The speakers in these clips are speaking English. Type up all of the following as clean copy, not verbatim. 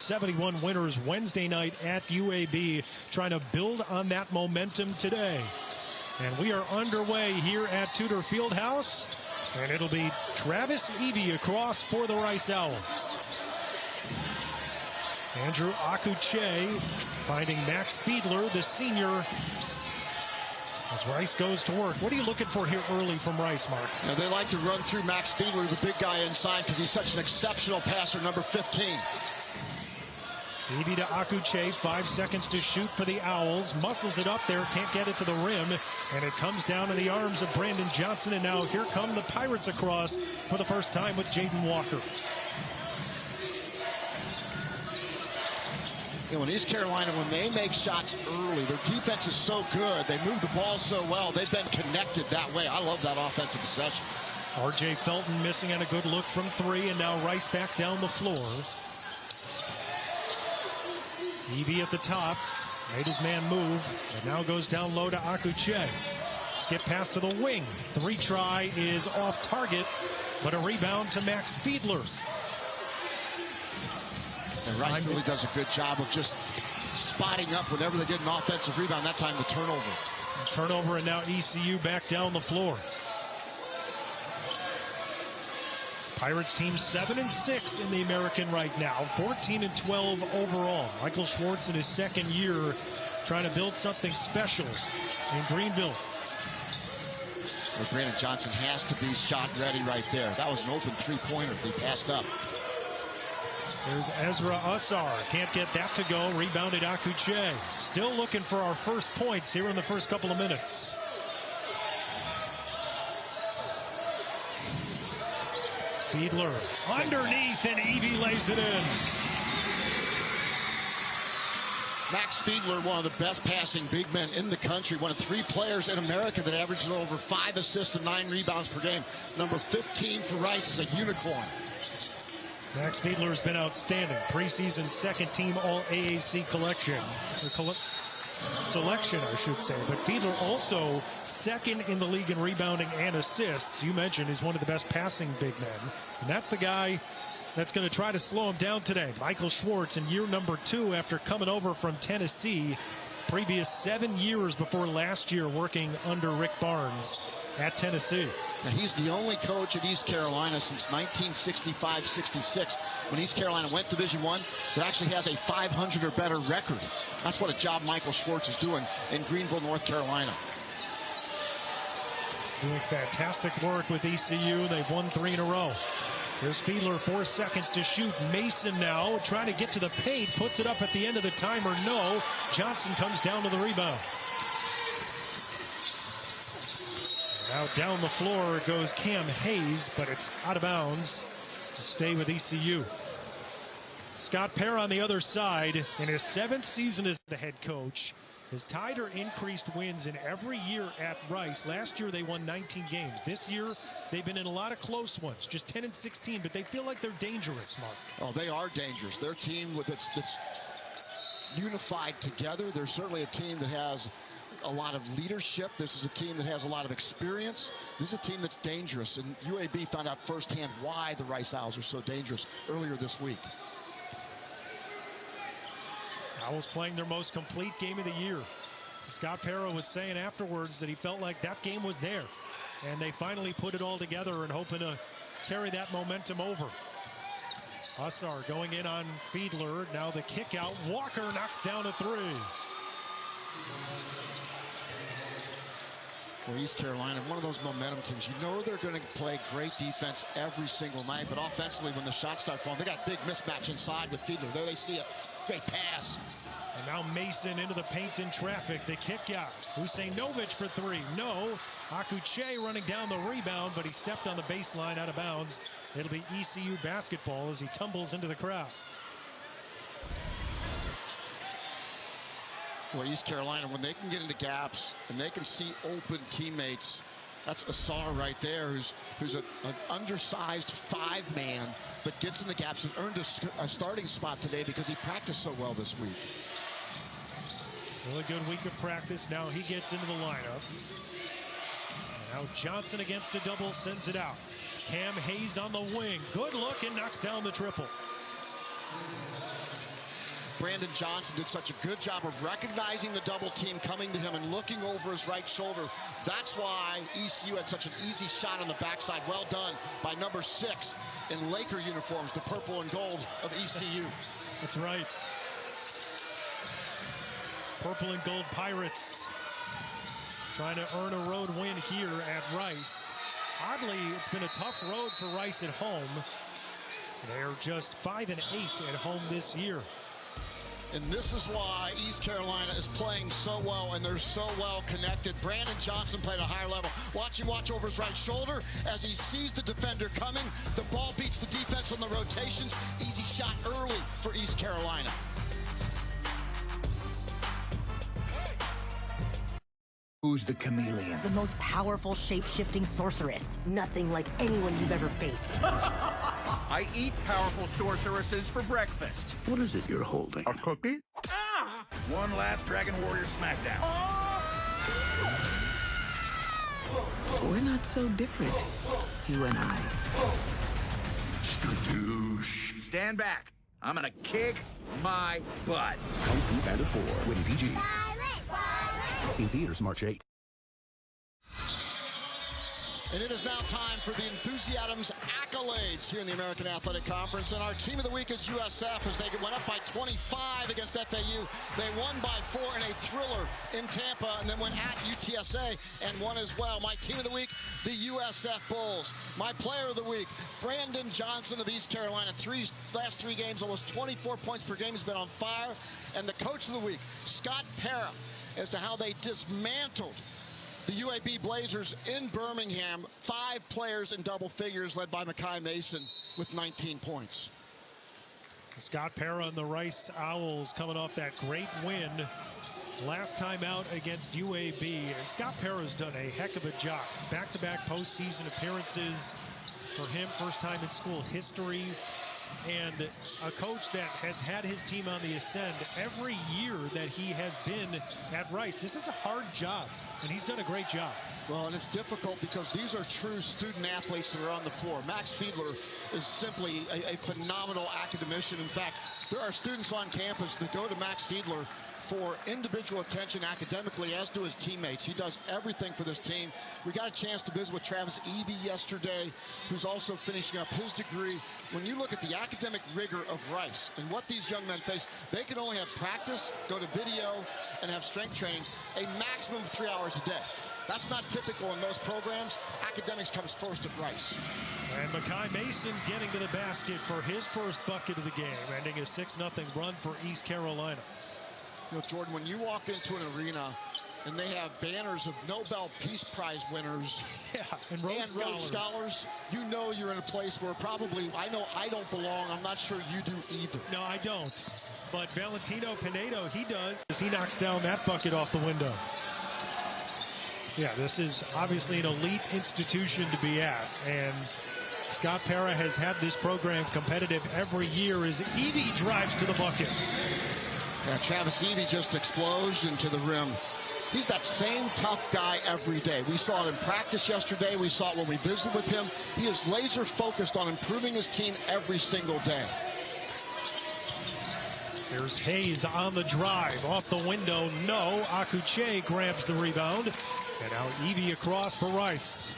71 winners Wednesday night at UAB, trying to build on that momentum today. And we are underway here at Tudor Fieldhouse, and it'll be Travis Evee across for the Rice Owls. Andrew Akuche finding Max Fiedler, the senior, as Rice goes to work. What are you looking for here early from Rice, Mark? Now, they like to run through Max Fiedler, the big guy inside, because he's such an exceptional passer, number 15. Evee to Akuche, 5 seconds to shoot for the Owls. Muscles it up there, can't get it to the rim, and it comes down to the arms of Brandon Johnson, and now here come the Pirates across for the first time with Jaden Walker. You know, in East Carolina, when they make shots early, their defense is so good. They move the ball so well. They've been connected that way. I love that offensive possession. R.J. Felton missing on a good look from three, and now Rice back down the floor. Evee at the top, made his man move, and now goes down low to Akuche. Skip pass to the wing. The retry is off target, but a rebound to Max Fiedler. And Rice really does a good job of just spotting up whenever they get an offensive rebound. That time the turnover. Turnover, and now ECU back down the floor. Pirates team 7-6 in the American right now, 14-12 overall. Michael Schwartz in his second year trying to build something special in Greenville. Well, Brandon Johnson has to be shot ready right there. That was an open three-pointer he passed up. There's Ezra Usar. Can't get that to go. Rebounded Akuche. Still looking for our first points here in the first couple of minutes. Fiedler underneath, and Evee lays it in. Max Fiedler, one of the best passing big men in the country, one of 3 players in America that averages over 5 assists and 9 rebounds per game. Number 15 for Rice is a unicorn. Max Fiedler has been outstanding. Preseason second team All-AAC selection, I should say. But Fiedler also second in the league in rebounding and assists. You mentioned he's one of the best passing big men. And that's the guy that's going to try to slow him down today. Michael Schwartz in year number 2 after coming over from Tennessee. Previous 7 years before last year working under Rick Barnes at Tennessee. Now, he's the only coach at East Carolina since 1965-66, when East Carolina went Division I, that actually has a 500 or better record. That's what a job Michael Schwartz is doing in Greenville, North Carolina. Doing fantastic work with ECU. They've won 3 in a row. Here's Fiedler, 4 seconds to shoot. Mason now trying to get to the paint, puts it up at the end of the timer. No. Johnson comes down to the rebound. Now down the floor goes Cam Hayes, but it's out of bounds to stay with ECU. Scott Pear on the other side, in his 7th season as the head coach, has tied or increased wins in every year at Rice. Last year they won 19 games. This year they've been in a lot of close ones, just 10-16, but they feel like they're dangerous, Mark. Oh, they are dangerous. Their team that's unified together. They're certainly a team that has a lot of leadership. This is a team that has a lot of experience. This is a team that's dangerous, and UAB found out firsthand why the Rice Owls are so dangerous earlier this week. Owls playing their most complete game of the year. Scott Pear was saying afterwards that he felt like that game was there, and they finally put it all together and hoping to carry that momentum over. Usar going in on Fiedler. Now the kick out. Walker knocks down a 3. For East Carolina, one of those momentum teams. You know they're going to play great defense every single night, but offensively, when the shots start falling, they got a big mismatch inside with Fiedler. There they see it. Great pass. And now Mason into the paint in traffic. The kick out. Husejnovic for 3. No. Akuche running down the rebound, but he stepped on the baseline out of bounds. It'll be ECU basketball as he tumbles into the crowd. Well, East Carolina, when they can get into gaps and they can see open teammates, that's Usar right there, who's an undersized 5-man, but gets in the gaps and earned a starting spot today because he practiced so well this week. Really good week of practice. Now he gets into the lineup. And now Johnson against a double sends it out. Cam Hayes on the wing. Good look and knocks down the triple. Brandon Johnson did such a good job of recognizing the double team coming to him and looking over his right shoulder. That's why ECU had such an easy shot on the backside. Well done by number 6 in Laker uniforms, the purple and gold of ECU. That's right. Purple and gold Pirates trying to earn a road win here at Rice. Oddly, it's been a tough road for Rice at home. They're just 5-8 at home this year. And this is why East Carolina is playing so well, and they're so well connected. Brandon Johnson played at a higher level. Watch him watch over his right shoulder as he sees the defender coming. The ball beats the defense on the rotations. Easy shot early for East Carolina. Who's the chameleon? The most powerful shape-shifting sorceress. Nothing like anyone you've ever faced. I eat powerful sorceresses for breakfast. What is it you're holding? A cookie? Ah! One last Dragon Warrior smackdown. Oh! We're not so different, you and I. Skadoosh. Stand back. I'm gonna kick my butt. Kung Fu Panda 4, rated PG. In theaters March 8. And it is now time for the Enthusiasm's accolades here in the American Athletic Conference. And our team of the week is USF as they went up by 25 against FAU. They won by 4 in a thriller in Tampa and then went at UTSA and won as well. My team of the week, the USF Bulls. My player of the week, Brandon Johnson of East Carolina. Last three games, almost 24 points per game. He's been on fire. And the coach of the week, Scott Para, as to how they dismantled the UAB Blazers in Birmingham. 5 players in double figures led by Makai Mason with 19 points. Scott Para and the Rice Owls coming off that great win last time out against UAB. And Scott Para's done a heck of a job. Back-to-back postseason appearances for him, first time in school history. And a coach that has had his team on the ascend every year that he has been at Rice. This is a hard job, and he's done a great job. Well, and it's difficult because these are true student athletes that are on the floor. Max Fiedler is simply a phenomenal academician. In fact, there are students on campus that go to Max Fiedler for individual attention academically, as do his teammates. He does everything for this team. We got a chance to visit with Travis Evee yesterday, who's also finishing up his degree. When you look at the academic rigor of Rice and what these young men face, they can only have practice, go to video, and have strength training a maximum of 3 hours a day. That's not typical in most programs. Academics comes first at Rice. And Makai Mason getting to the basket for his first bucket of the game, ending a 6-0 run for East Carolina. You know, Jordan, when you walk into an arena and they have banners of Nobel Peace Prize winners and Rhodes Scholars, you know you're in a place where probably, I know I don't belong. I'm not sure you do either. No, I don't. But Valentino Pinedo, he does, as he knocks down that bucket off the window. Yeah, this is obviously an elite institution to be at. And Scott Para has had this program competitive every year as Evee drives to the bucket. Yeah, Travis Evee just explodes into the rim. He's that same tough guy every day. We saw it in practice yesterday. We saw it when we visited with him. He is laser focused on improving his team every single day. There's Hayes on the drive. Off the window, no. Akuche grabs the rebound. And now Evee across for Rice.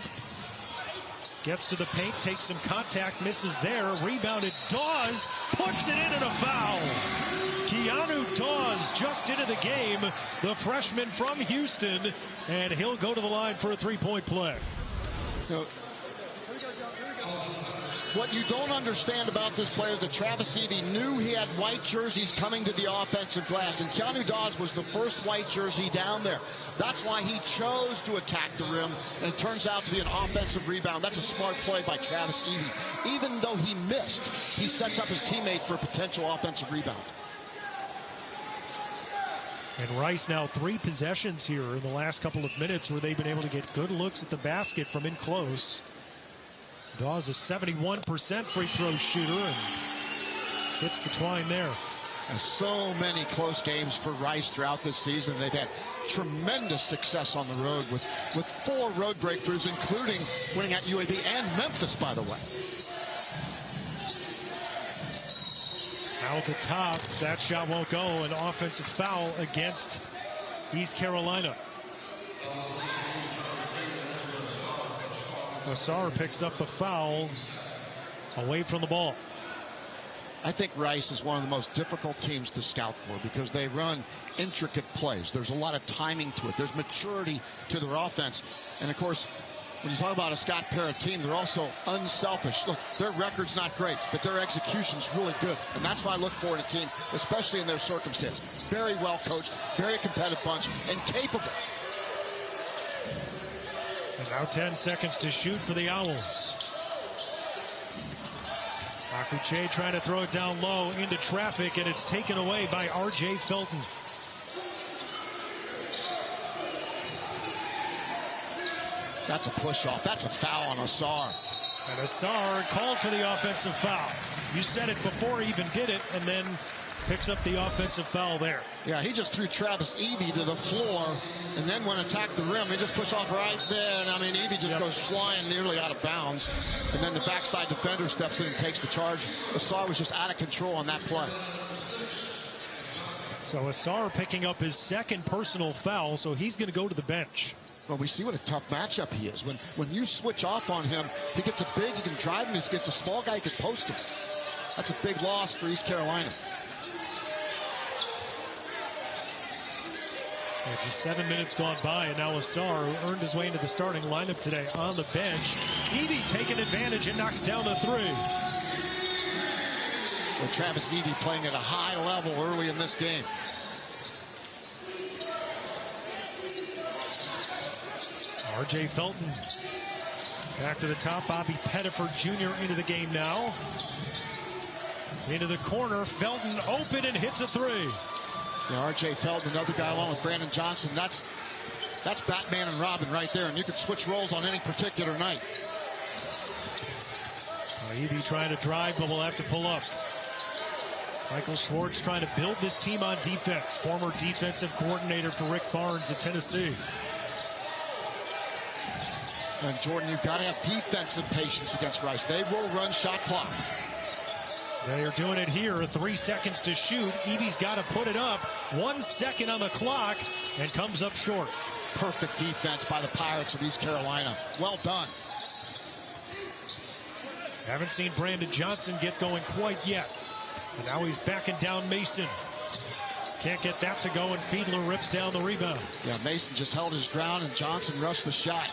Gets to the paint, takes some contact, misses there. Rebounded, Dawes puts it in and a foul. Keanu Dawes just into the game, the freshman from Houston, and he'll go to the line for a three-point play. Now, what you don't understand about this player is that Travis Evee knew he had white jerseys coming to the offensive glass, and Keanu Dawes was the first white jersey down there. That's why he chose to attack the rim, and it turns out to be an offensive rebound. That's a smart play by Travis Evee. Even though he missed, he sets up his teammate for a potential offensive rebound. And Rice now 3 possessions here in the last couple of minutes where they've been able to get good looks at the basket from in close. Dawes a 71% free throw shooter and hits the twine there. And so many close games for Rice throughout this season. They've had tremendous success on the road with 4 road breakthroughs, including winning at UAB and Memphis, by the way. Out the top, that shot won't go. An offensive foul against East Carolina. Nassar picks up the foul away from the ball. I think Rice is one of the most difficult teams to scout for because they run intricate plays. There's a lot of timing to it. There's maturity to their offense. And, of course, when you talk about a Scott Parrott team, they're also unselfish. Look, their record's not great, but their execution's really good. And that's why I look for in a team, especially in their circumstance. Very well coached, very competitive bunch, and capable. And now 10 seconds to shoot for the Owls. Akuche trying to throw it down low into traffic, and it's taken away by R.J. Felton. That's a push-off. That's a foul on Nassar. And Nassar called for the offensive foul. You said it before he even did it, and then picks up the offensive foul there. Yeah, he just threw Travis Evee to the floor, and then when attacked the rim, he just pushed off right there. And I mean, Evee just goes flying nearly out of bounds. And then the backside defender steps in and takes the charge. Nassar was just out of control on that play. So Nassar picking up his second personal foul, so he's going to go to the bench. Well, we see what a tough matchup he is. When you switch off on him, he gets a big, he can drive him, he gets a small guy, he can post him. That's a big loss for East Carolina. Yeah, just 7 minutes gone by, and now Nassar, who earned his way into the starting lineup today, on the bench. Evee taking advantage and knocks down the three. Well, Travis Evee playing at a high level early in this game. R.J. Felton back to the top. Bobby Pettiford Jr. into the game now. Into the corner. Felton open and hits a three. Yeah, R.J. Felton, another guy along with Brandon Johnson. That's Batman and Robin right there, and you can switch roles on any particular night. Evee trying to drive, but will have to pull up. Michael Schwartz trying to build this team on defense. Former defensive coordinator for Rick Barnes at Tennessee. And Jordan, you've got to have defensive patience against Rice. They will run shot clock. They are doing it here. 3 seconds to shoot. Evee's got to put it up. 1 second on the clock and comes up short. Perfect defense by the Pirates of East Carolina. Well done. Haven't seen Brandon Johnson get going quite yet. And now he's backing down Mason. Can't get that to go, and Fiedler rips down the rebound. Yeah, Mason just held his ground, and Johnson rushed the shot.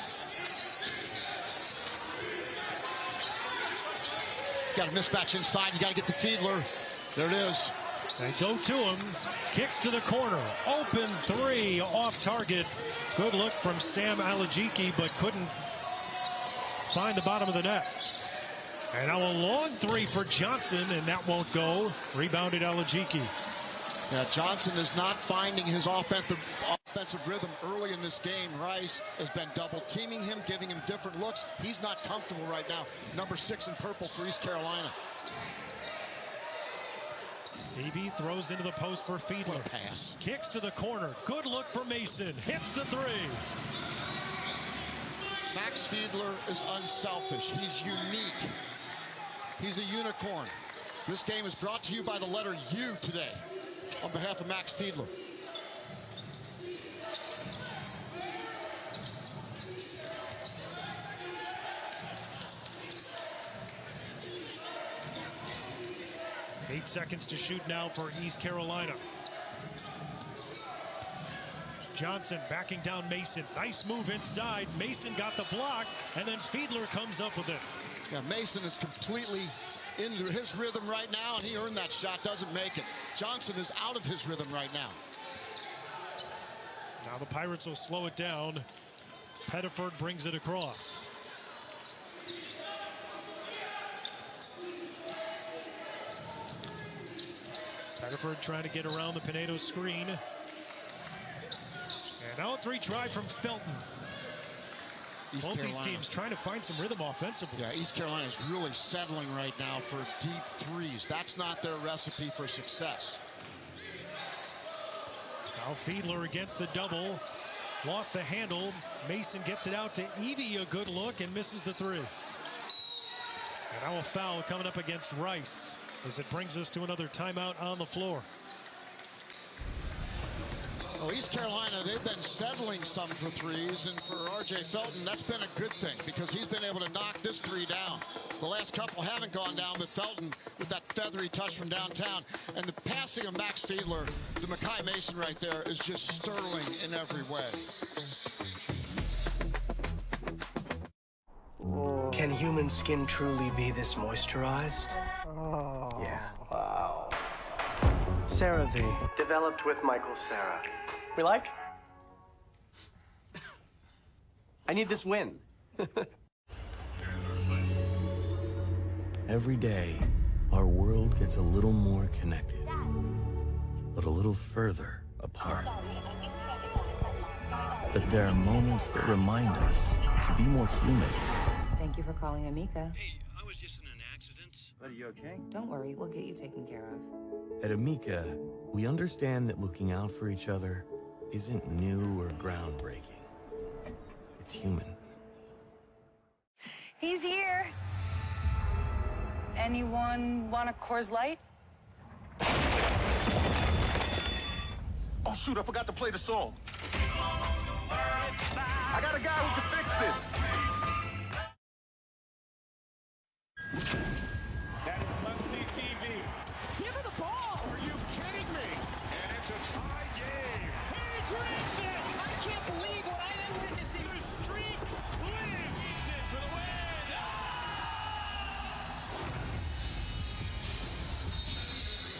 Got a mismatch inside. You got to get to Fiedler. There it is. They go to him. Kicks to the corner. Open three off target. Good look from Sam Alajiki, but couldn't find the bottom of the net. And now a long three for Johnson, and that won't go. Rebounded Alajiki. Yeah, Johnson is not finding his offensive rhythm early in this game. Rice has been double teaming him, giving him different looks. He's not comfortable right now. Number 6 in purple for East Carolina. Evee throws into the post for Fiedler. Pass. Kicks to the corner. Good look for Mason. Hits the three. Max Fiedler is unselfish. He's unique. He's a unicorn. This game is brought to you by the letter U today. On behalf of Max Fiedler. Eight seconds to shoot now for East Carolina. Johnson backing down Mason. Nice move inside. Mason got the block, and then Fiedler comes up with it. Yeah, Mason is completely into his rhythm right now, and he earned that shot, doesn't make it. Johnson is out of his rhythm right now. Now the Pirates will slow it down. Pettiford brings it across. Pettiford trying to get around the Pinedo screen. And now a three try from Felton. Both these teams trying to find some rhythm offensively. Yeah, East Carolina is really settling right now for deep threes. That's not their recipe for success. Now Fiedler against the double. Lost the handle. Mason gets it out to Evee. A good look and misses the three. And now a foul coming up against Rice. as it brings us to another timeout on the floor. Oh, East Carolina, they've been settling some for threes, and for R.J. Felton, that's been a good thing because he's been able to knock this three down. The last couple haven't gone down, but Felton with that feathery touch from downtown. And the passing of Max Fiedler to Makai Mason right there is just sterling in every way. Can human skin truly be this moisturized? Oh. Yeah. Wow. CeraVe, developed with Michael Cera. We like? I need this win. Every day, our world gets a little more connected, but a little further apart. But there are moments that remind us to be more human. Thank you for calling Amica. Hey, I was just in an accident. Are you okay? Don't worry, we'll get you taken care of. At Amica, we understand that looking out for each other isn't new or groundbreaking. It's human. He's here. Anyone want a Coors Light? Oh, shoot, I forgot to play the song. I got a guy who can fix this. That is must-see TV. Give her the ball. Are you kidding me? And it's a tie game. He dreams it. I can't believe what I am witnessing. The streak lives. He's in for the win.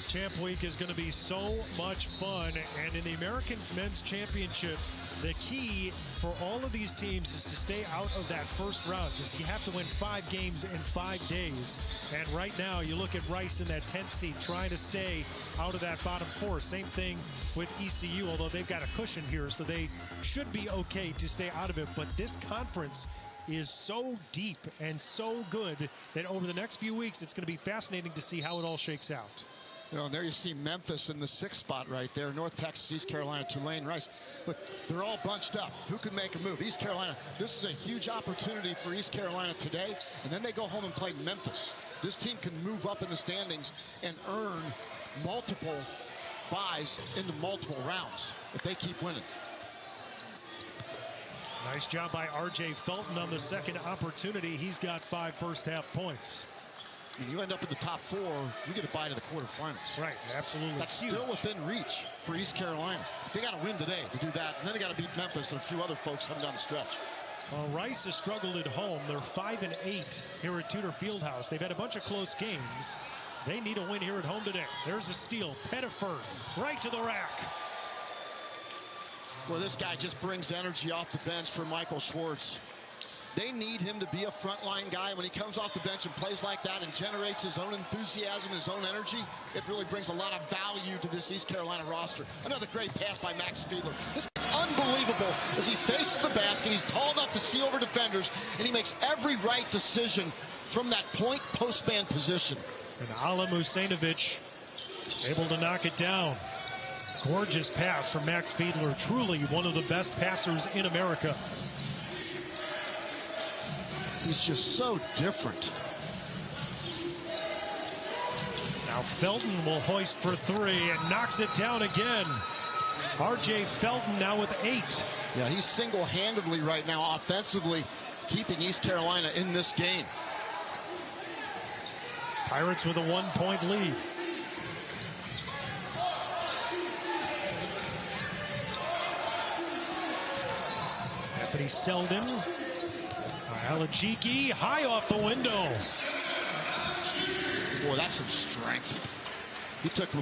Champ Week is going to be so much fun, and in the American Men's Championship, the key for all of these teams is to stay out of that first round because you have to win 5 games in 5 days. And right now, you look at Rice in that 10th seed trying to stay out of that bottom 4. Same thing with ECU, although they've got a cushion here, so they should be okay to stay out of it. But this conference is so deep and so good that over the next few weeks, it's going to be fascinating to see how it all shakes out. You know, and there you see Memphis in the 6th spot right there. North Texas, East Carolina, Tulane, Rice. Look, they're all bunched up. Who can make a move? East Carolina, this is a huge opportunity for East Carolina today, and then they go home and play Memphis. This team can move up in the standings and earn multiple buys into multiple rounds if they keep winning. Nice job by R.J. Felton on the second opportunity. He's got 5 first-half points. When you end up in the top 4, you get a bye to the quarterfinals. Right, absolutely. That's huge. Still within reach for East Carolina. They got to win today to do that, and then they got to beat Memphis and a few other folks coming down the stretch. Well, Rice has struggled at home. They're 5-8 here at Tudor Fieldhouse. They've had a bunch of close games. They need a win here at home today. There's a steal. Pettiford right to the rack. Well, this guy just brings energy off the bench for Michael Schwartz. They need him to be a frontline guy. When he comes off the bench and plays like that and generates his own enthusiasm, his own energy, it really brings a lot of value to this East Carolina roster. Another great pass by Max Fiedler. This is unbelievable as he faces the basket. He's tall enough to see over defenders, and he makes every right decision from that point post-man position. And Alim Husseinovic able to knock it down. Gorgeous pass from Max Fiedler. Truly one of the best passers in America. He's just so different. Now Felton will hoist for 3 and knocks it down again. R.J. Felton now with 8. Yeah, he's single-handedly right now offensively keeping East Carolina in this game. Pirates with a 1-point lead. Anthony Selden. Alajiki high off the window. Boy, that's some strength. He took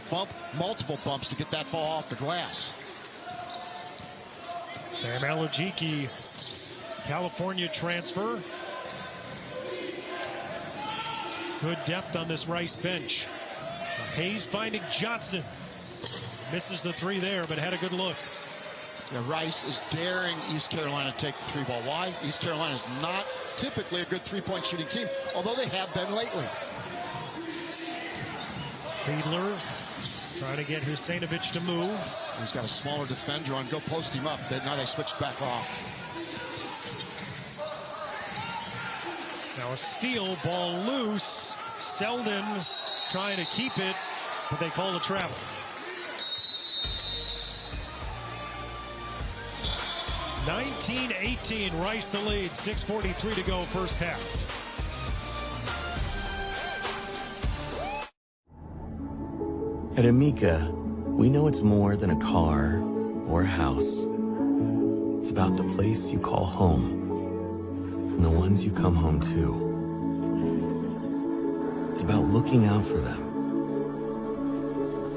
multiple bumps to get that ball off the glass. Sam Alajiki, California transfer. Good depth on this Rice bench. Hayes finding Johnson. Misses the 3 there, but had a good look. Yeah, Rice is daring East Carolina to take the 3-ball. Why? East Carolina is not typically a good 3-point shooting team, although they have been lately. Fiedler trying to get Husseinovic to move. He's got a smaller defender on. Go post him up. Now they switched back off. Now a steal, ball loose. Selden trying to keep it, but they call the travel. (19-18), Rice the lead, 6:43 to go first half. At Amica, we know it's more than a car or a house. It's about the place you call home and the ones you come home to. It's about looking out for them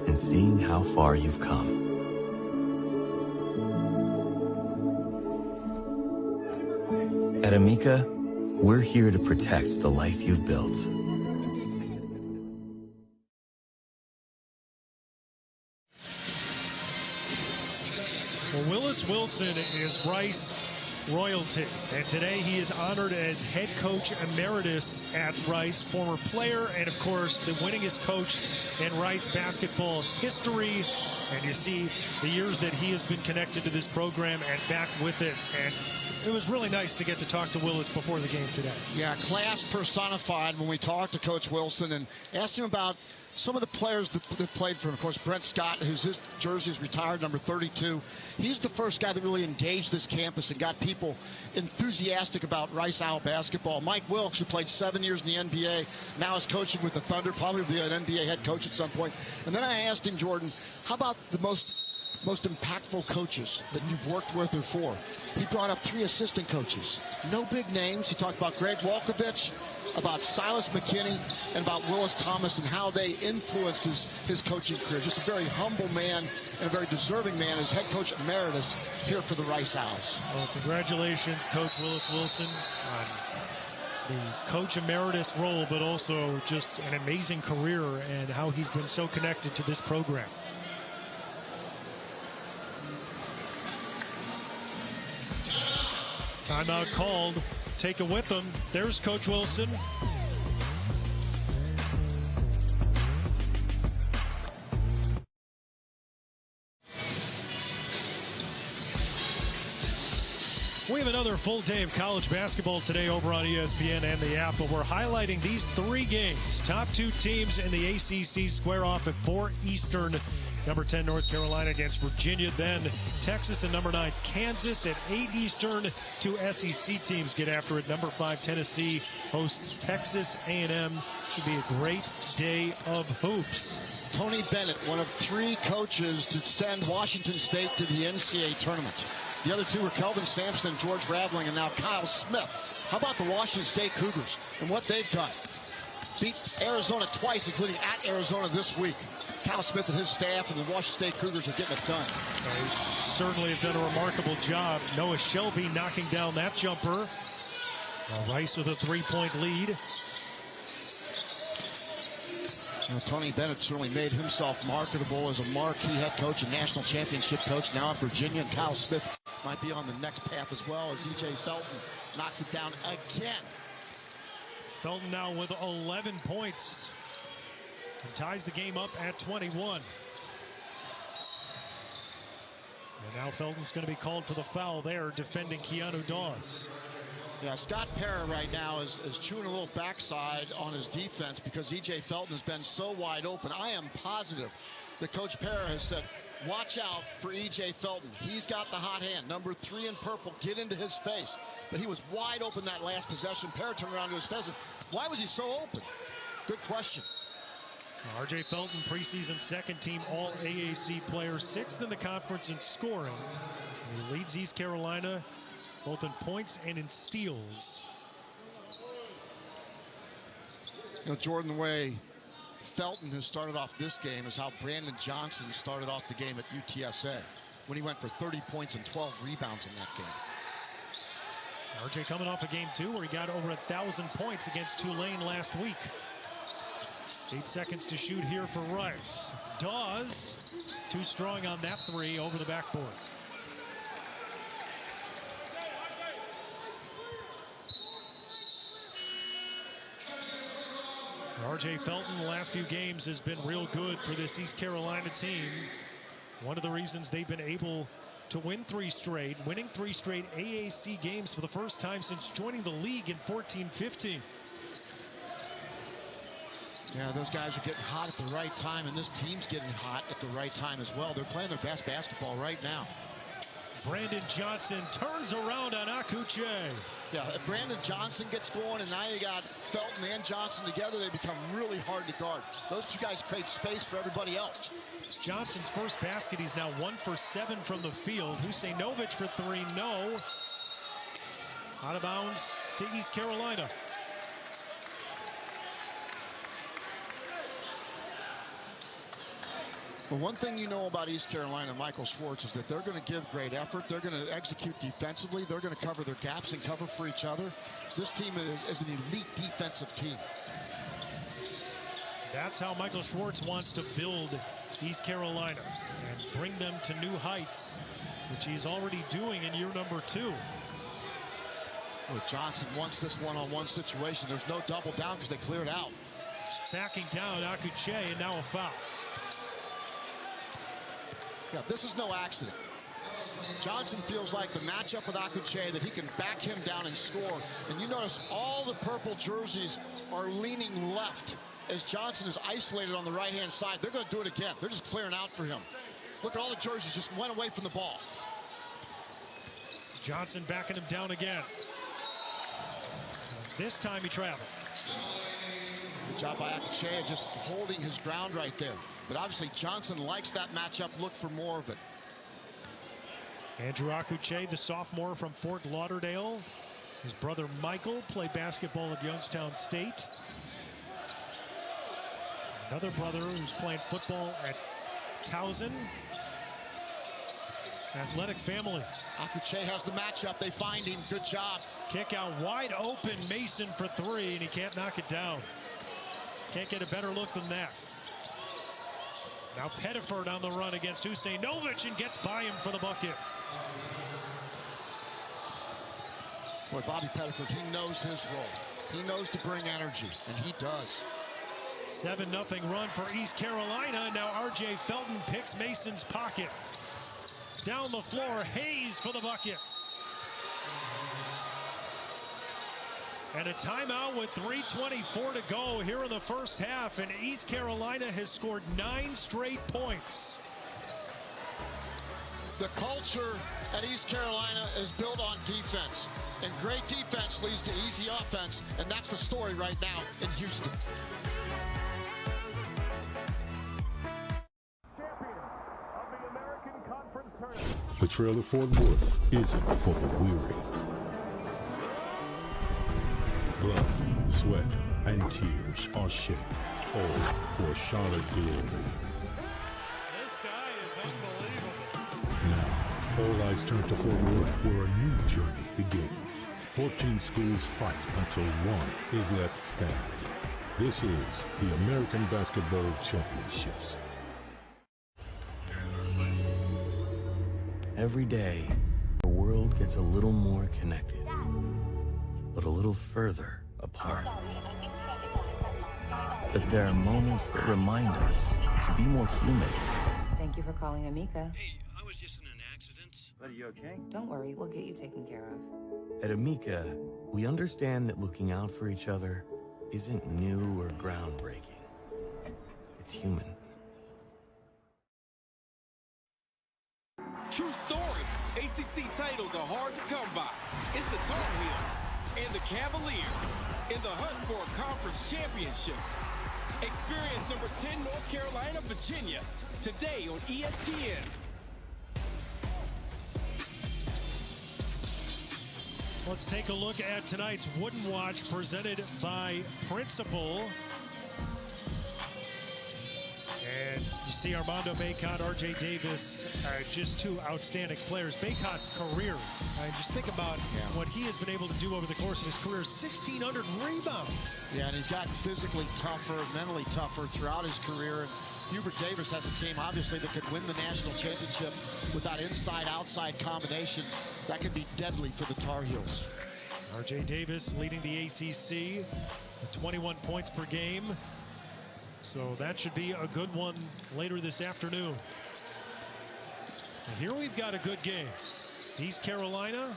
and seeing how far you've come. At Amica, we're here to protect the life you've built. Well, Willis Wilson is Rice royalty, and today he is honored as head coach emeritus at Rice, former player, and of course the winningest coach in Rice basketball history. And you see the years that he has been connected to this program and back with it, and it was really nice to get to talk to Willis before the game today. Yeah, class personified when we talked to Coach Wilson and asked him about some of the players that played for him. Of course, Brent Scott, his jersey is retired, number 32. He's the first guy that really engaged this campus and got people enthusiastic about Rice Owl basketball. Mike Wilkes, who played 7 years in the NBA, now is coaching with the Thunder, probably will be an NBA head coach at some point. And then I asked him, Jordan, how about the most impactful coaches that you've worked with or for? He brought up 3 assistant coaches. No big names. He talked about Greg Walkovich, about Silas McKinney, and about Willis Thomas and how they influenced his coaching career. Just a very humble man and a very deserving man as head coach emeritus here for the Rice Owls. Well, congratulations, Coach Willis Wilson, on the coach emeritus role, but also just an amazing career and how he's been so connected to this program. Timeout called. Take it with them. There's Coach Wilson. We have another full day of college basketball today over on ESPN and the app, but we're highlighting these 3 games. Top 2 teams in the ACC square off at 4 Eastern. Number 10, North Carolina against Virginia. Then Texas and number 9, Kansas at 8 Eastern. 2 SEC teams get after it. Number 5, Tennessee hosts Texas A&M. Should be a great day of hoops. Tony Bennett, one of 3 coaches to send Washington State to the NCAA tournament. The other 2 were Kelvin Sampson and George Raveling, and now Kyle Smith. How about the Washington State Cougars and what they've done? Beat Arizona twice, including at Arizona this week. Kyle Smith and his staff and the Washington State Cougars are getting it done. They certainly have done a remarkable job. Noah Shelby knocking down that jumper. Rice with a 3-point lead. Tony Bennett certainly made himself marketable as a marquee head coach and national championship coach now in Virginia. And Kyle Smith might be on the next path as well as E.J. Felton knocks it down again. Felton now with 11 points and ties the game up at 21. And now Felton's going to be called for the foul there, defending Keanu Dawes. Yeah, Scott Parra right now is chewing a little backside on his defense because E.J. Felton has been so wide open. I am positive that Coach Parra has said, watch out for E.J. Felton. He's got the hot hand. Number 3 in purple, get into his face. But he was wide open that last possession. Parra turned around to his desk. Why was he so open? Good question. R.J. Felton, preseason second-team All-AAC player, 6th in the conference in scoring. He leads East Carolina both in points and in steals. Jordan, the way Felton has started off this game is how Brandon Johnson started off the game at UTSA when he went for 30 points and 12 rebounds in that game. RJ coming off a game 2 where he got over 1,000 points against Tulane last week. 8 seconds to shoot here for Rice. Dawes, too strong on that 3 over the backboard. R.J. Felton the last few games has been real good for this East Carolina team. One of the reasons they've been able to win 3 straight, winning 3 straight AAC games for the first time since joining the league in 14-15. Yeah, those guys are getting hot at the right time, and this team's getting hot at the right time as well. They're playing their best basketball right now. Brandon Johnson turns around on Akuche. Yeah, if Brandon Johnson gets going, and now you got Felton and Johnson together, they become really hard to guard. Those two guys create space for everybody else. It's Johnson's first basket. He's now 1 for 7 from the field. Husejnovic for 3, no. Out of bounds to East Carolina. Well, one thing you know about East Carolina, Michael Schwartz, is that they're going to give great effort. They're going to execute defensively. They're going to cover their gaps and cover for each other. This team is an elite defensive team. That's how Michael Schwartz wants to build East Carolina and bring them to new heights, which he's already doing in year number 2. Well, Johnson wants this one-on-one situation. There's no double down because they cleared out. Backing down Akuche, and now a foul. Yeah, this is no accident. Johnson feels like the matchup with Akuche, that he can back him down and score. And you notice all the purple jerseys are leaning left as Johnson is isolated on the right-hand side. They're going to do it again. They're just clearing out for him. Look at all the jerseys just went away from the ball. Johnson backing him down again. This time he traveled. Good job by Akuche, just holding his ground right there. But obviously Johnson likes that matchup. Look for more of it. Andrew Akuche, the sophomore from Fort Lauderdale. His brother Michael played basketball at Youngstown State. Another brother who's playing football at Towson. Athletic family. Akuche has the matchup. They find him. Good job. Kick out wide open. Mason for 3, and he can't knock it down. Can't get a better look than that. Now Pettiford on the run against Husejnovic and gets by him for the bucket. Boy, Bobby Pettiford, he knows his role. He knows to bring energy, and he does. 7-0 run for East Carolina. Now R.J. Felton picks Mason's pocket. Down the floor, Hayes for the bucket. And a timeout with 3:24 to go here in the first half. And East Carolina has scored 9 straight points. The culture at East Carolina is built on defense. And great defense leads to easy offense. And that's the story right now in Houston. The Trail of Fort Worth isn't for the weary. Blood, sweat, and tears are shed, all for a shot of glory. This guy is unbelievable. Now, all eyes turn to Fort Worth, where a new journey begins. 14 schools fight until one is left standing. This is the American Basketball Championships. Every day, the world gets a little more connected, but a little further apart. But there are moments that remind us to be more human. Thank you for calling Amica. Hey, I was just in an accident. But are you okay? Don't worry, we'll get you taken care of. At Amica, we understand that looking out for each other isn't new or groundbreaking. It's human. True story. ACC titles are hard to come by. It's the Tar Heels and the Cavaliers in the hunt for a conference championship. Experience number 10 North Carolina, Virginia today on ESPN. Let's take a look at tonight's Wooden Watch presented by Principal. And you see Armando Bacot, R.J. Davis, just 2 outstanding players. Bacot's career, just think about what he has been able to do over the course of his career. 1,600 rebounds. Yeah, and he's gotten physically tougher, mentally tougher throughout his career. And Hubert Davis has a team, obviously, that could win the national championship with that inside-outside combination. That could be deadly for the Tar Heels. R.J. Davis leading the ACC at 21 points per game. So that should be a good one later this afternoon. And here we've got a good game. East Carolina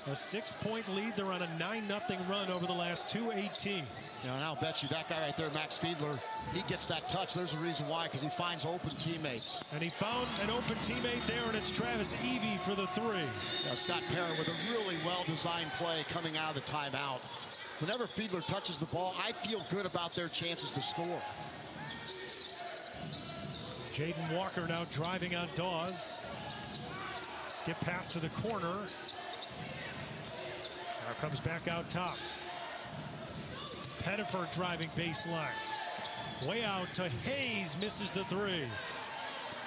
A 6-point lead. They're on a 9-0 run over the last 2:18. And I'll bet you that guy right there, Max Fiedler, he gets that touch. There's a reason why, because he finds open teammates. And he found an open teammate there, and it's Travis Evee for the 3. Scott Perra with a really well-designed play coming out of the timeout. Whenever Fiedler touches the ball, I feel good about their chances to score. Jaden Walker now driving on Dawes. Skip pass to the corner. Now comes back out top. Pettiford driving baseline. Way out to Hayes, misses the 3.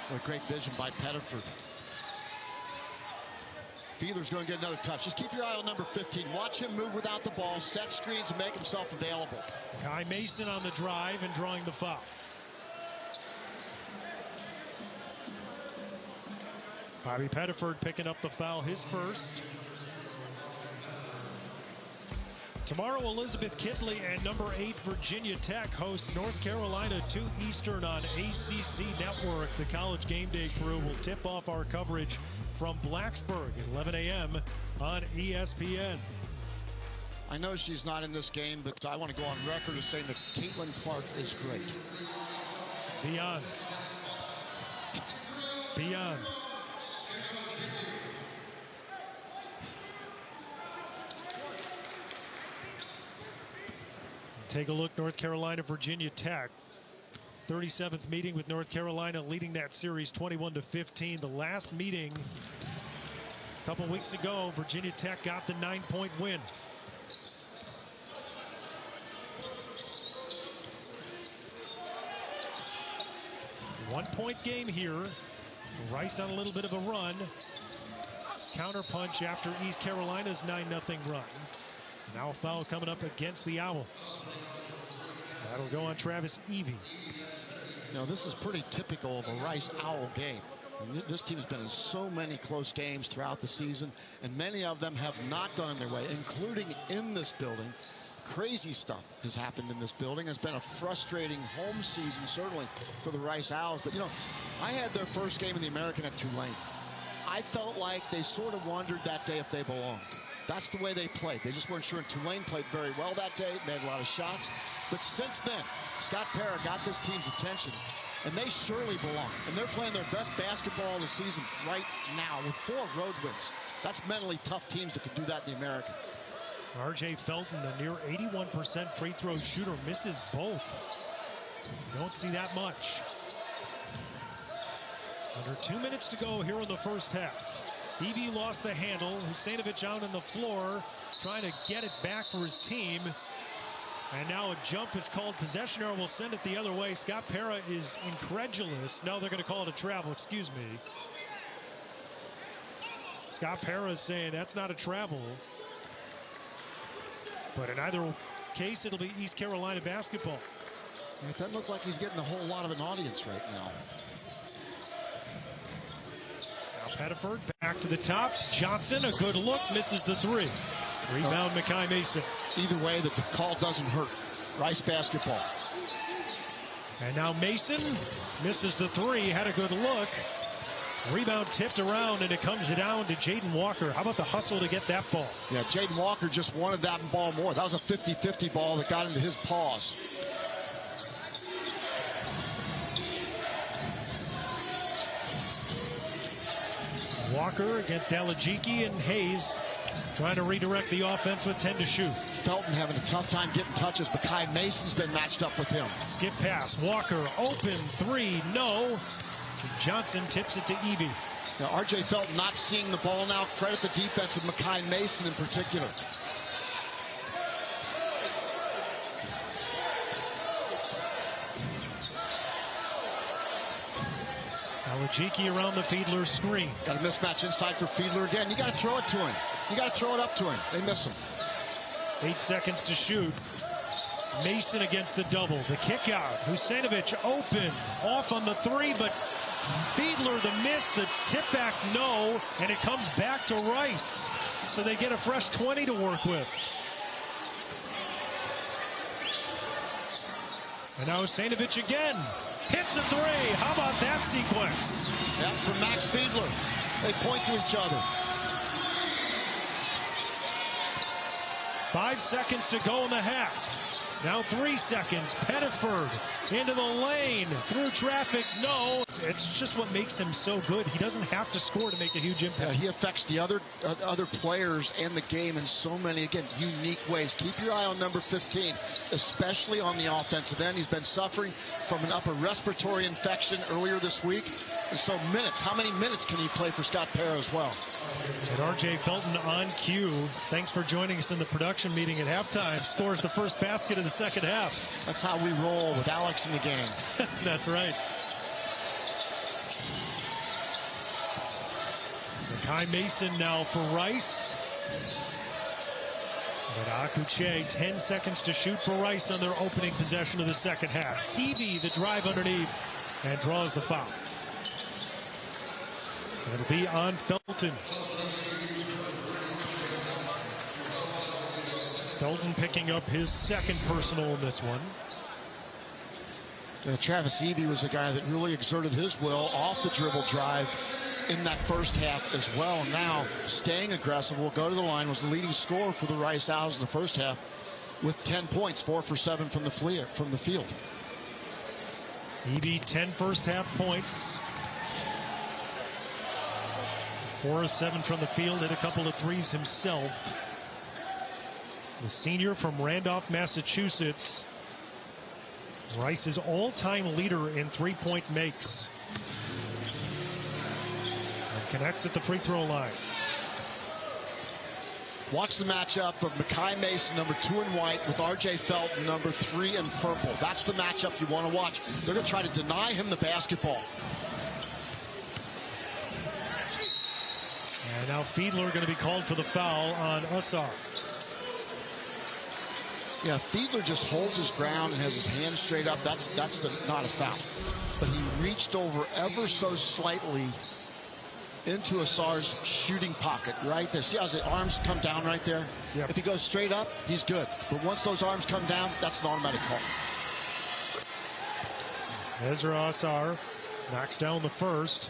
What great vision by Pettiford. Fiedler's going to get another touch. Just keep your eye on number 15. Watch him move without the ball, set screens, and make himself available. Kai Mason on the drive and drawing the foul. Bobby Pettiford picking up the foul, his first. Tomorrow, Elizabeth Kitley and number 8 Virginia Tech host North Carolina 2 Eastern on ACC Network. The College Game Day crew will tip off our coverage from Blacksburg at 11 a.m. on ESPN. I know she's not in this game, but I want to go on record as saying that Caitlin Clark is great. Beyond. Take a look, North Carolina, Virginia Tech. 37th meeting with North Carolina, leading that series 21-15. The last meeting a couple weeks ago, Virginia Tech got the 9-point win. One-point game here. Rice on a little bit of a run. Counterpunch after East Carolina's 9-0 run. Now a foul coming up against the Owls. That'll go on Travis Evee. You know, this is pretty typical of a Rice Owl game. And this team has been in so many close games throughout the season, and many of them have not gone their way, including in this building. Crazy stuff has happened in this building. It's been a frustrating home season, certainly, for the Rice Owls. But, you know, I had their first game in the American at Tulane. I felt like they sort of wondered that day if they belonged. That's the way they played. They just weren't sure. And Tulane played very well that day, made a lot of shots. But since then, Scott Perra got this team's attention, and they surely belong. And they're playing their best basketball of the season right now with 4 road wins. That's mentally tough teams that can do that in the American. R.J. Felton, a near 81% free throw shooter, misses both. You don't see that much. Under 2 minutes to go here in the first half. Evee lost the handle. Husainovich out on the floor, trying to get it back for his team. And now a jump is called. Possession arrow will send it the other way. Scott Perra is incredulous. No, they're going to call it a travel. Excuse me. Scott Perra is saying that's not a travel. But in either case, it'll be East Carolina basketball. It doesn't look like he's getting a whole lot of an audience right now. Pettiford back to the top. Johnson, a good look, misses the 3. Rebound, Makai Mason. Either way, the call doesn't hurt. Rice basketball. And now Mason misses the 3. Had a good look. Rebound tipped around, and it comes down to Jaden Walker. How about the hustle to get that ball? Yeah, Jaden Walker just wanted that ball more. That was a 50-50 ball that got into his paws. Walker against Alajiki and Hayes trying to redirect the offense with 10 to shoot. Felton having a tough time getting touches, but Kai Mason's been matched up with him. Skip pass. Walker open 3. No. Johnson tips it to Evee. Now, R.J. Felton not seeing the ball now. Credit the defense of Makai Mason in particular. Alajiki around the Fiedler screen. Got a mismatch inside for Fiedler again. You got to throw it to him. You got to throw it up to him. They miss him. 8 seconds to shoot. Mason against the double. The kick out. Husainovich open. Off on the 3, but Fiedler the miss. The tip back no. And it comes back to Rice. So they get a fresh 20 to work with. And now Husainovich again. Hits a 3. How about that sequence? Yeah, from Max Fiedler. They point to each other. 5 seconds to go in the half. Now 3 seconds. Pettiford into the lane. Through traffic. No. It's just what makes him so good. He doesn't have to score to make a huge impact. Yeah, he affects the other players and the game in so many, again, unique ways. Keep your eye on number 15, especially on the offensive end. He's been suffering from an upper respiratory infection earlier this week. And so minutes. How many minutes can he play for Scott Pera as well? And R.J. Felton on cue. Thanks for joining us in the production meeting at halftime. Scores the first basket of the second half. That's how we roll with Alex in the game. That's right. Makai Mason now for Rice. But Akuche, 10 seconds to shoot for Rice on their opening possession of the second half. Evee, the drive underneath, and draws the foul. And it'll be on Felton. Felton picking up his second personal in this one. Travis Evee was a guy that really exerted his will off the dribble drive in that first half as well. And now staying aggressive, will go to the line, was the leading scorer for the Rice Owls in the first half with 10 points, 4 for 7 from the field. Evee, 10 first half points. 4 of 7 from the field, hit a couple of threes himself. The senior from Randolph, Massachusetts. Rice's all-time leader in three-point makes. And connects at the free throw line. Watch the matchup of Makai Mason, number 2 in white, with R.J. Felton, number 3 in purple. That's the matchup you want to watch. They're going to try to deny him the basketball. And now Fiedler going to be called for the foul on Usar. Yeah, Fiedler just holds his ground and has his hands straight up. That's not a foul. But he reached over ever so slightly into Usar's shooting pocket right there. See how his arms come down right there? Yep. If he goes straight up, he's good. But once those arms come down, that's an automatic call. Ezra Usar knocks down the first.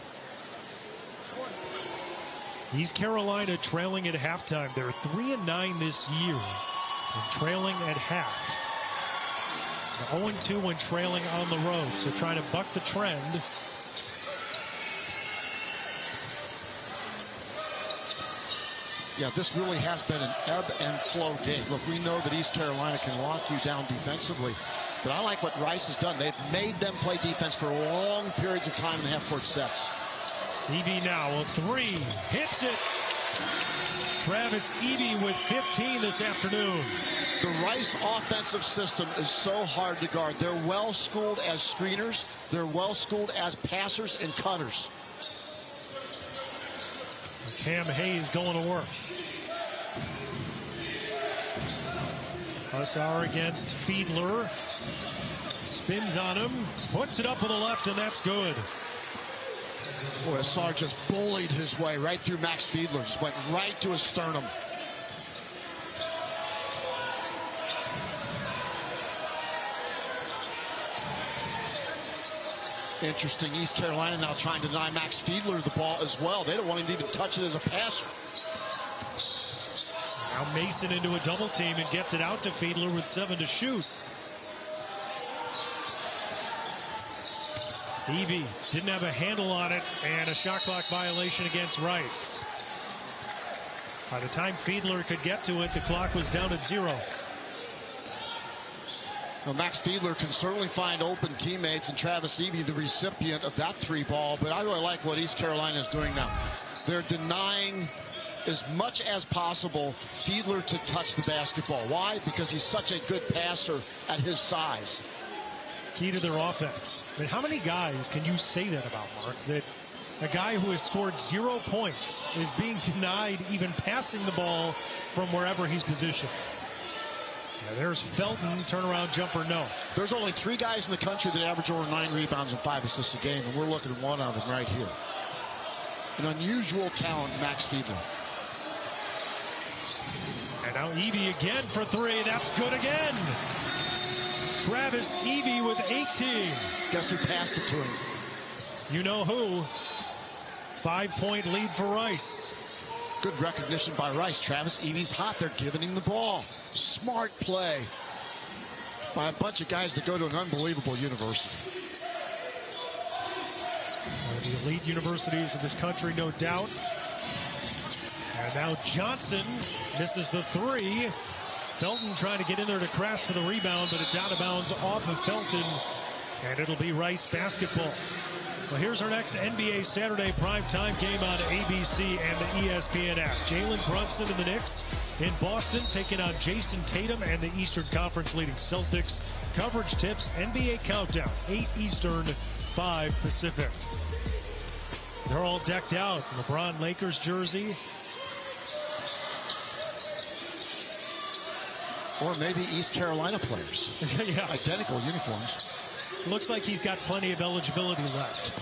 East Carolina trailing at halftime. They're 3-9 this year. And trailing at half. 0-2 when trailing on the road. So trying to buck the trend. Yeah, this really has been an ebb and flow game. Look, we know that East Carolina can lock you down defensively. But I like what Rice has done. They've made them play defense for long periods of time in the half-court sets. Evee now, a 3. Hits it. Travis Evee with 15 this afternoon. The Rice offensive system is so hard to guard. They're well schooled as screeners. They're well schooled as passers and cutters. Cam Hayes going to work. Usar against Fiedler. Spins on him. Puts it up with the left, and that's good. Boy, Usar just bullied his way right through Max Fiedler. Just went right to his sternum. Interesting. East Carolina now trying to deny Max Fiedler the ball as well. They don't want him to even touch it as a passer. Now Mason into a double team and gets it out to Fiedler with 7 to shoot. Evee didn't have a handle on it, and a shot clock violation against Rice. By the time Fiedler could get to it, the clock was down at 0. Well, Max Fiedler can certainly find open teammates, and Travis Evee, the recipient of that 3 ball. But I really like what East Carolina is doing now. They're denying as much as possible Fiedler to touch the basketball. Why? Because he's such a good passer at his size. Key to their offense. I mean, how many guys can you say that about, Mark? That a guy who has scored 0 points is being denied even passing the ball from wherever he's positioned. Yeah, there's Felton, turnaround jumper, no. There's only 3 guys in the country that average over 9 rebounds and 5 assists a game, and we're looking at one of them right here. An unusual talent, Max Fiedler. And now Evee again for 3. That's good again. Travis Evee with 18. Guess who passed it to him? You know who. 5-point lead for Rice. Good recognition by Rice. Travis Evee's hot. They're giving him the ball. Smart play by a bunch of guys that go to an unbelievable university. One of the elite universities in this country, no doubt. And now Johnson misses the three. Felton trying to get in there to crash for the rebound, but it's out of bounds off of Felton. And it'll be Rice basketball. Well, here's our next NBA Saturday primetime game on ABC and the ESPN app. Jalen Brunson and the Knicks in Boston taking on Jason Tatum and the Eastern Conference leading Celtics. Coverage tips, NBA countdown, 8 Eastern, 5 Pacific. They're all decked out. LeBron Lakers jersey. Or maybe East Carolina players. Yeah. Identical uniforms. Looks like he's got plenty of eligibility left.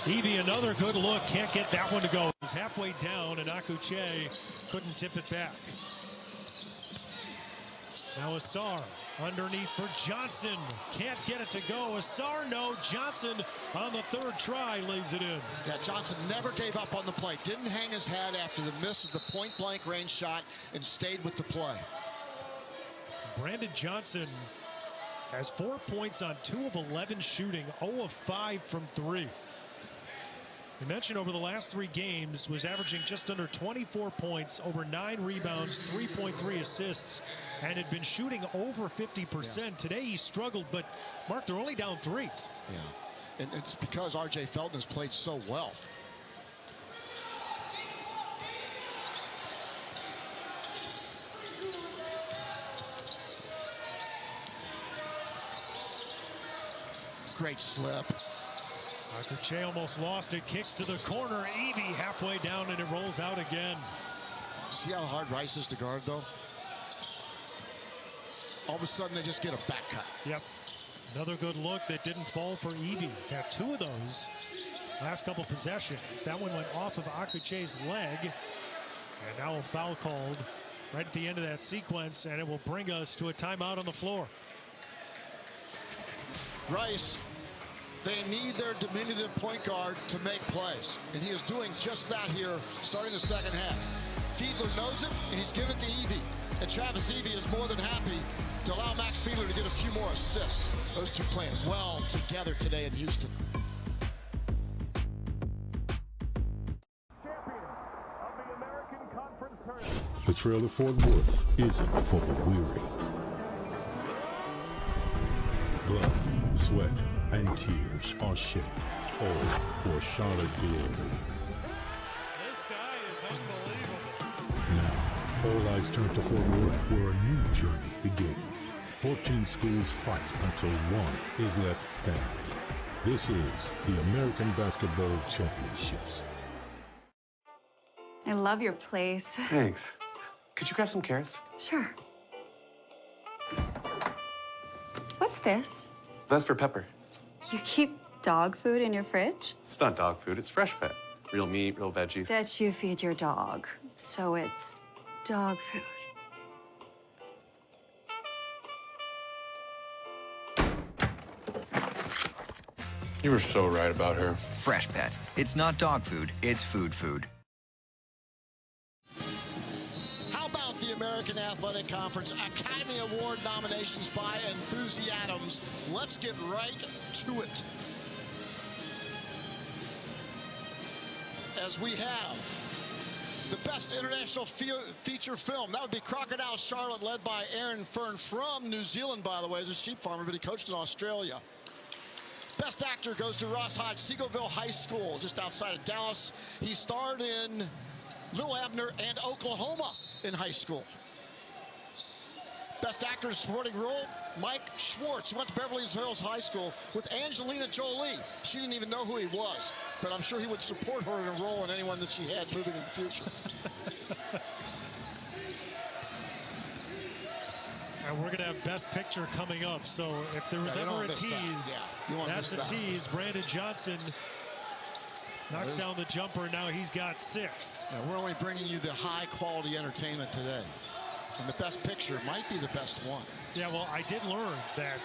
Evee, another good look. Can't get that one to go. He's halfway down, and Akuche couldn't tip it back. Now Asar underneath for Johnson. Can't get it to go. Asar, no. Johnson on the third try lays it in. Yeah, Johnson never gave up on the play. Didn't hang his head after the miss of the point-blank range shot and stayed with the play. Brandon Johnson has 4 points on 2 of 11 shooting, 0 of 5 from 3. We mentioned over the last 3 games was averaging just under 24 points, over 9 rebounds, 3.3 assists, and had been shooting over 50%. Yeah. Today he struggled, but Mark, they're only down 3. Yeah, and it's because R.J. Felton has played so well. Great slip. Akuche almost lost it. Kicks to the corner. Evee halfway down, and it rolls out again. See how hard Rice is to guard, though? All of a sudden, they just get a back cut. Yep. Another good look that didn't fall for Evee. He's had 2 of those last couple possessions. That one went off of Akuche's leg. And now a foul called right at the end of that sequence, and it will bring us to a timeout on the floor. Rice, they need their diminutive point guard to make plays. And he is doing just that here starting the second half. Fiedler knows it, and he's giving it to Evee. And Travis Evee is more than happy to allow Max Fiedler to get a few more assists. Those two playing well together today in Houston. The Trail of Fort Worth isn't for the weary. Blood, sweat, and tears are shed, all for Charlotte glory. This guy is unbelievable. Now, all eyes turn to Fort Worth, where a new journey begins. 14 schools fight until one is left standing. This is the American Basketball Championships. I love your place. Thanks. Could you grab some carrots? Sure. What's this? That's for Pepper. You keep dog food in your fridge? It's not dog food, it's fresh pet. Real meat, real veggies. That you feed your dog. So it's dog food. You were so right about her. Fresh Pet. It's not dog food, it's food food. How about the American Athletic Conference Academy Award nominations by enthusiasms? Let's get right to it. As we have the best international feature film, that would be Crocodile Charlotte, led by Aaron Fern from New Zealand, by the way, as a sheep farmer, but he coached in Australia. Best actor goes to Ross Hodge, Seagoville High School, just outside of Dallas. He starred in Little Abner and Oklahoma in high school. Best actor in supporting role, Mike Schwartz. He went to Beverly Hills High School with Angelina Jolie. She didn't even know who he was, but I'm sure he would support her in a role in anyone that she had moving in the future. And we're going to have Best Picture coming up. So if there was ever a tease, that's a tease. Brandon Johnson knocks down the jumper. Now he's got 6. Yeah, we're only bringing you the high-quality entertainment today. And the Best Picture might be the best one. Yeah, well, I did learn that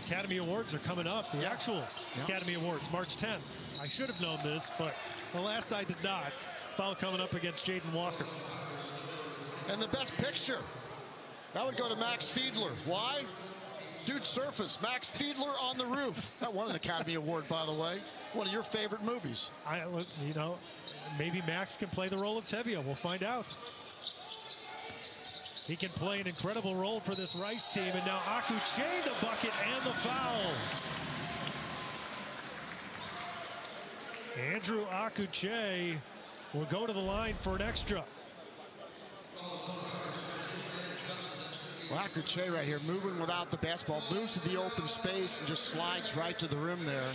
Academy Awards are coming up. The actual Academy Awards, March 10th. I should have known this, but alas, I did not. Foul coming up against Jaden Walker. And the best picture, that would go to Max Fiedler. Why? Dude Surface, Max Fiedler on the roof. That won an Academy Award, by the way. One of your favorite movies. Maybe Max can play the role of Tevye. We'll find out. He can play an incredible role for this Rice team. And now Akuche, the bucket and the foul. Andrew Akuche will go to the line for an extra. Akuche right here, moving without the basketball, moves to the open space and just slides right to the rim there.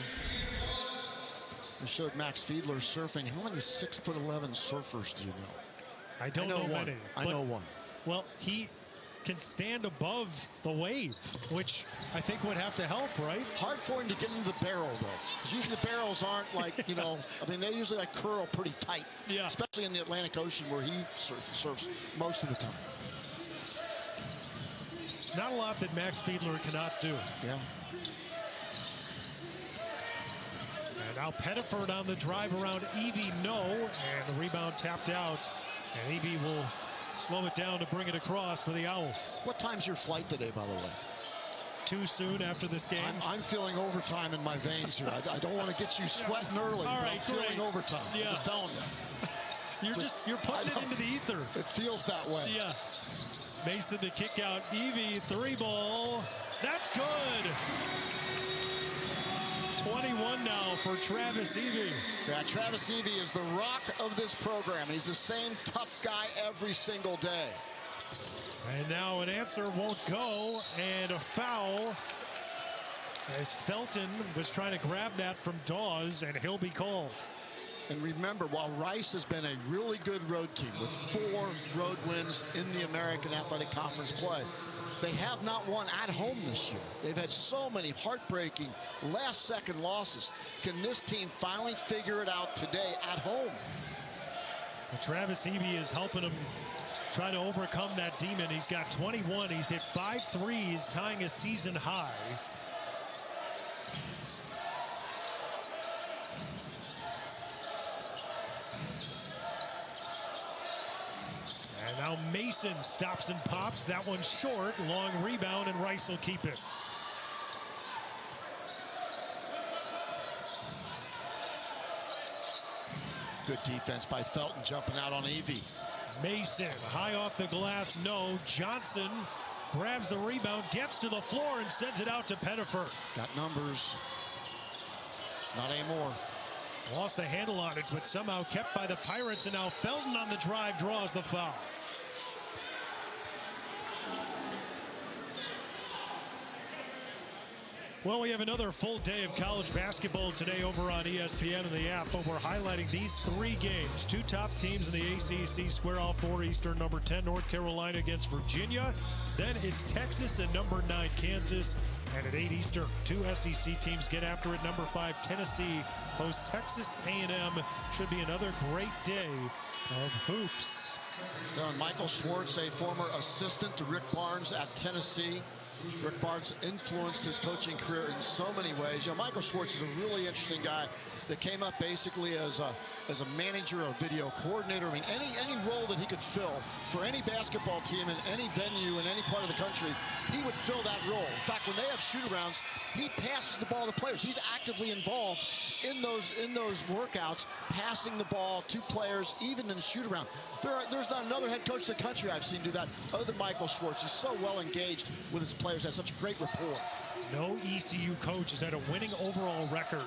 We showed Max Fiedler surfing. How many 6'11" surfers do you know? I don't know one. many. I know one. Well, he can stand above the wave, which I think would have to help, right? Hard for him to get into the barrel, though. Because usually the barrels aren't like, they usually like curl pretty tight. Yeah. Especially in the Atlantic Ocean where he surfs most of the time. Not a lot that Max Fiedler cannot do. Yeah. And now Pettiford on the drive around Evee, no. And the rebound tapped out. And Evee will slow it down to bring it across for the Owls. What time's your flight today, by the way? Too soon after this game? I'm feeling overtime in my veins here. I don't want to get you sweating early. All right, I'm feeling overtime. Yeah. I'm just telling you. You're putting it into the ether. It feels that way. Yeah. Mason to kick out. Evee, 3-ball. That's good. 21 now for Travis Evee. Yeah, Travis Evee is the rock of this program. He's the same tough guy every single day. And now an answer won't go, and a foul as Felton was trying to grab that from Dawes, and he'll be called. And remember, while Rice has been a really good road team with 4 road wins in the American Athletic Conference play, they have not won at home this year. They've had so many heartbreaking last-second losses. Can this team finally figure it out today at home? Well, Travis Evee is helping him try to overcome that demon. He's got 21. He's hit 5 threes, tying a season high. And now Mason stops and pops. That one short. Long rebound, and Rice will keep it. Good defense by Felton, jumping out on Evee. Mason, high off the glass, no. Johnson grabs the rebound, gets to the floor, and sends it out to Pettiford. Got numbers. Not anymore. Lost the handle on it, but somehow kept by the Pirates, and now Felton on the drive draws the foul. Well, we have another full day of college basketball today over on ESPN and the app, but we're highlighting these 3 games. 2 top teams in the ACC square off 4 Eastern. Number 10, North Carolina against Virginia. Then it's Texas and number 9, Kansas. And at 8 Eastern, 2 SEC teams get after it. Number 5, Tennessee hosts Texas A&M. Should be another great day of hoops. Now, Michael Schwartz, a former assistant to Rick Barnes at Tennessee. Rick Barnes influenced his coaching career in so many ways. Michael Schwartz is a really interesting guy that came up basically as a manager, a video coordinator. I mean, any role that he could fill for any basketball team in any venue in any part of the country, he would fill that role. In fact, when they have shoot-arounds, he passes the ball to players. He's actively involved in those workouts, passing the ball to players, even in the shoot-around. There's not another head coach in the country I've seen do that other than Michael Schwartz. He's so well engaged with his players, has such a great rapport. No ECU coach has had a winning overall record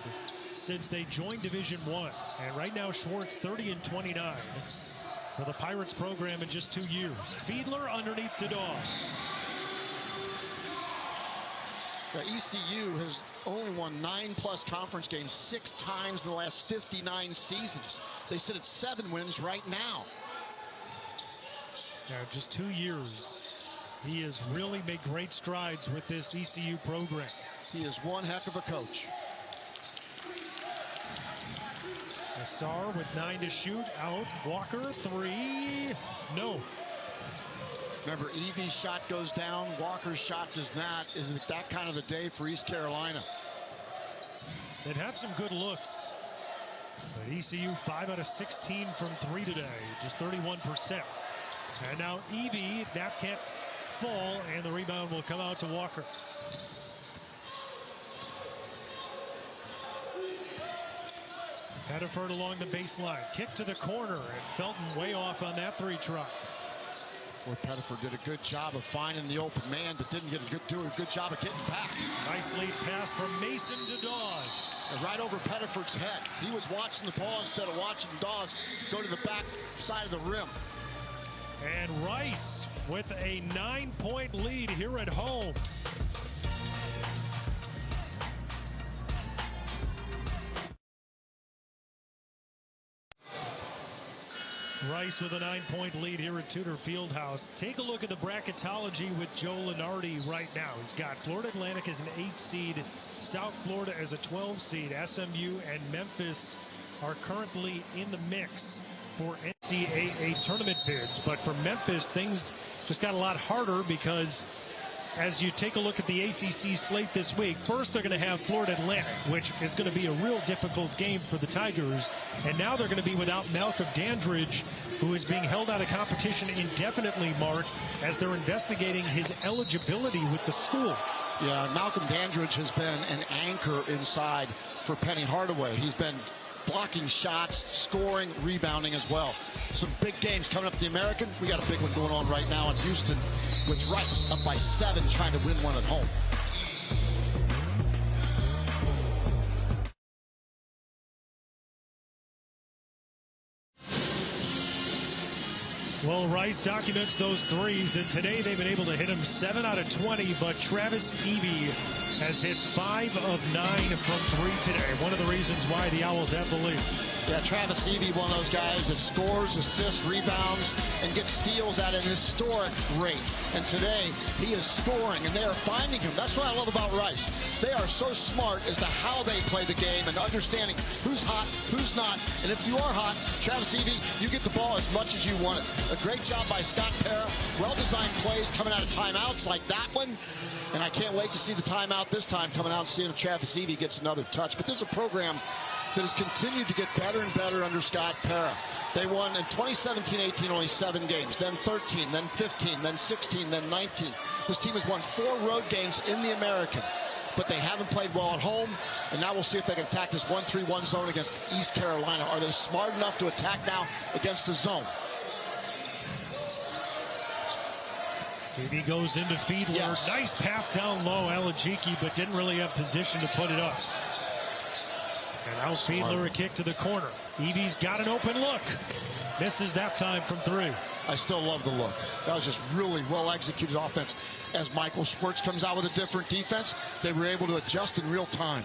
since they joined Division I. And right now, Schwartz 30-29 for the Pirates program in just 2 years. Fiedler underneath the Dogs. The ECU has only won 9+ conference games 6 times in the last 59 seasons. They sit at 7 wins right now. Yeah, just 2 years. He has really made great strides with this ECU program. He is one heck of a coach. Nassar with 9 to shoot. Out. Walker, 3. No. Remember, Evee's shot goes down. Walker's shot does not. Is it that kind of a day for East Carolina? It had some good looks But ECU 5 out of 16 from 3 today, just 31%. And now Evee, that can't fall, and the rebound will come out to Walker. Pettiford along the baseline, kick to the corner, and Felton way off on that 3 try. Boy, Pettiford did a good job of finding the open man, but didn't do a good job of getting back. Nice lead pass from Mason to Dawes. And right over Pettiford's head. He was watching the ball instead of watching Dawes go to the back side of the rim. And Rice with a 9-point lead here at home. Rice with a 9-point lead here at Tudor Fieldhouse. Take a look at the bracketology with Joe Lunardi right now. He's got Florida Atlantic as an 8 seed, South Florida as a 12 seed. SMU and Memphis are currently in the mix for NCAA tournament bids. But for Memphis, things just got a lot harder because as you take a look at the ACC slate this week, first they're going to have Florida Atlantic, which is going to be a real difficult game for the Tigers. And now they're going to be without Malcolm Dandridge, who is being held out of competition indefinitely, Mark, as they're investigating his eligibility with the school. Yeah, Malcolm Dandridge has been an anchor inside for Penny Hardaway. He's been blocking shots, scoring, rebounding as well. Some big games coming up at the American. We got a big one going on right now in Houston with Rice up by 7 trying to win one at home. Well, Rice documents those threes, and today they've been able to hit him 7 out of 20, but Travis Evee has hit 5 of 9 from 3 today. One of the reasons why the Owls have the lead. Yeah, Travis Evee, one of those guys that scores, assists, rebounds, and gets steals at an historic rate. And today, he is scoring, and they are finding him. That's what I love about Rice. They are so smart as to how they play the game and understanding who's hot, who's not. And if you are hot, Travis Evee, you get the ball as much as you want it. A great job by Scott Pera. Well-designed plays coming out of timeouts like that one. And I can't wait to see the timeout this time coming out and seeing if Travis Evee gets another touch. But this is a program that has continued to get better and better under Scott Pera. They won in 2017-18 only 7 games, then 13, then 15, then 16, then 19. This team has won 4 road games in the American, but they haven't played well at home, and now we'll see if they can attack this 1-3-1 zone against East Carolina. Are they smart enough to attack now against the zone? Evee goes into Fiedler. Yes. Nice pass down low, Alajiki, but didn't really have position to put it up. And now Fiedler a kick to the corner. Evee's got an open look. Misses that time from 3. I still love the look. That was just really well executed offense. As Michael Schwartz comes out with a different defense, they were able to adjust in real time.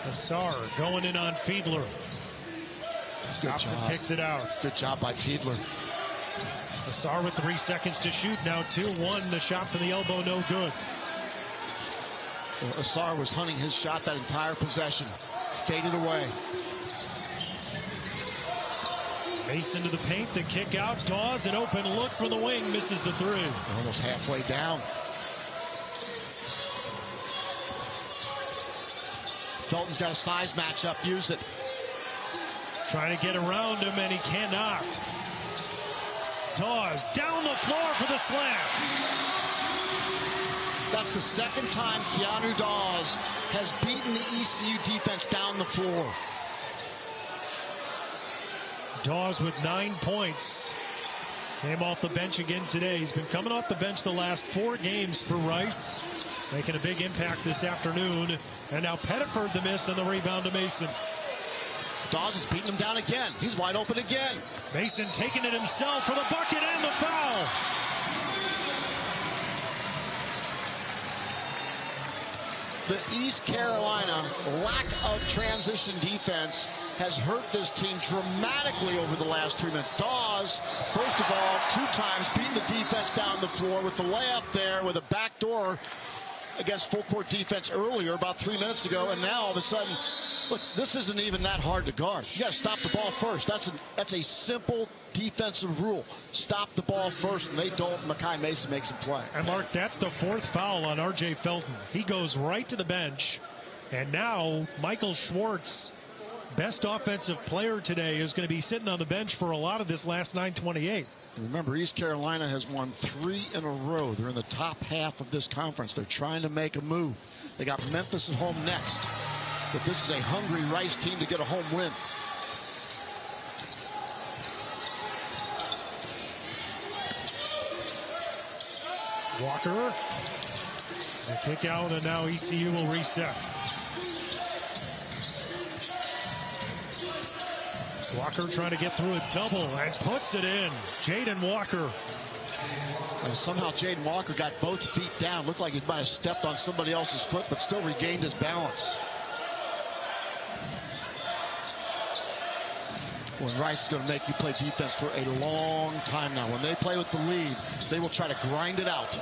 Assar going in on Fiedler. Stops and kicks it out. Good job by Fiedler. Assar with 3 seconds to shoot now. 2-1. The shot from the elbow, no good. Well, Assar was hunting his shot that entire possession. Faded away. Mason to the paint, the kick out. Dawes, an open look from the wing, misses the 3. Almost halfway down. Felton's got a size matchup. Use it. Trying to get around him, and he cannot. Dawes down the floor for the slam. That's the second time Keanu Dawes has beaten the ECU defense down the floor. Dawes with 9 points. Came off the bench again today. He's been coming off the bench the last 4 games for Rice. Making a big impact this afternoon. And now Pettiford the miss and the rebound to Mason. Dawes is beating him down again. He's wide open again. Mason taking it himself for the bucket and the foul. The East Carolina lack of transition defense has hurt this team dramatically over the last 3 minutes. Dawes, first of all, 2 times beating the defense down the floor with the layup there with a backdoor against full court defense earlier, about 3 minutes ago, and now all of a sudden Look, this isn't even that hard to guard. You got to stop the ball first. That's a simple defensive rule. Stop the ball first, and they don't. Makai Mason makes him play. And Mark, that's the 4th foul on R.J. Felton. He goes right to the bench, and now Michael Schwartz, best offensive player today, is going to be sitting on the bench for a lot of this last 9:28. Remember, East Carolina has won 3 in a row. They're in the top half of this conference. They're trying to make a move. They got Memphis at home next. But this is a hungry Rice team to get a home win. Walker, the kick out, and now ECU will reset. Walker trying to get through a double and puts it in. Jaden Walker. And somehow Jaden Walker got both feet down. Looked like he might have stepped on somebody else's foot, but still regained his balance. When Rice is going to make you play defense for a long time now. When they play with the lead, they will try to grind it out.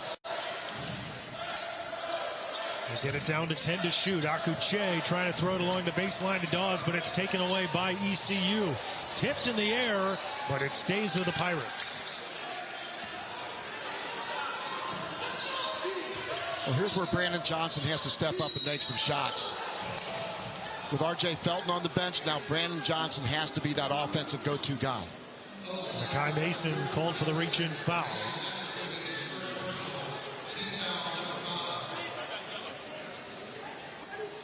They get it down to 10 to shoot. Akuche trying to throw it along the baseline to Dawes, but it's taken away by ECU. Tipped in the air, but it stays with the Pirates. Well, here's where Brandon Johnson has to step up and make some shots. With R.J. Felton on the bench, now Brandon Johnson has to be that offensive go-to guy. Makai Mason called for the reach-in foul.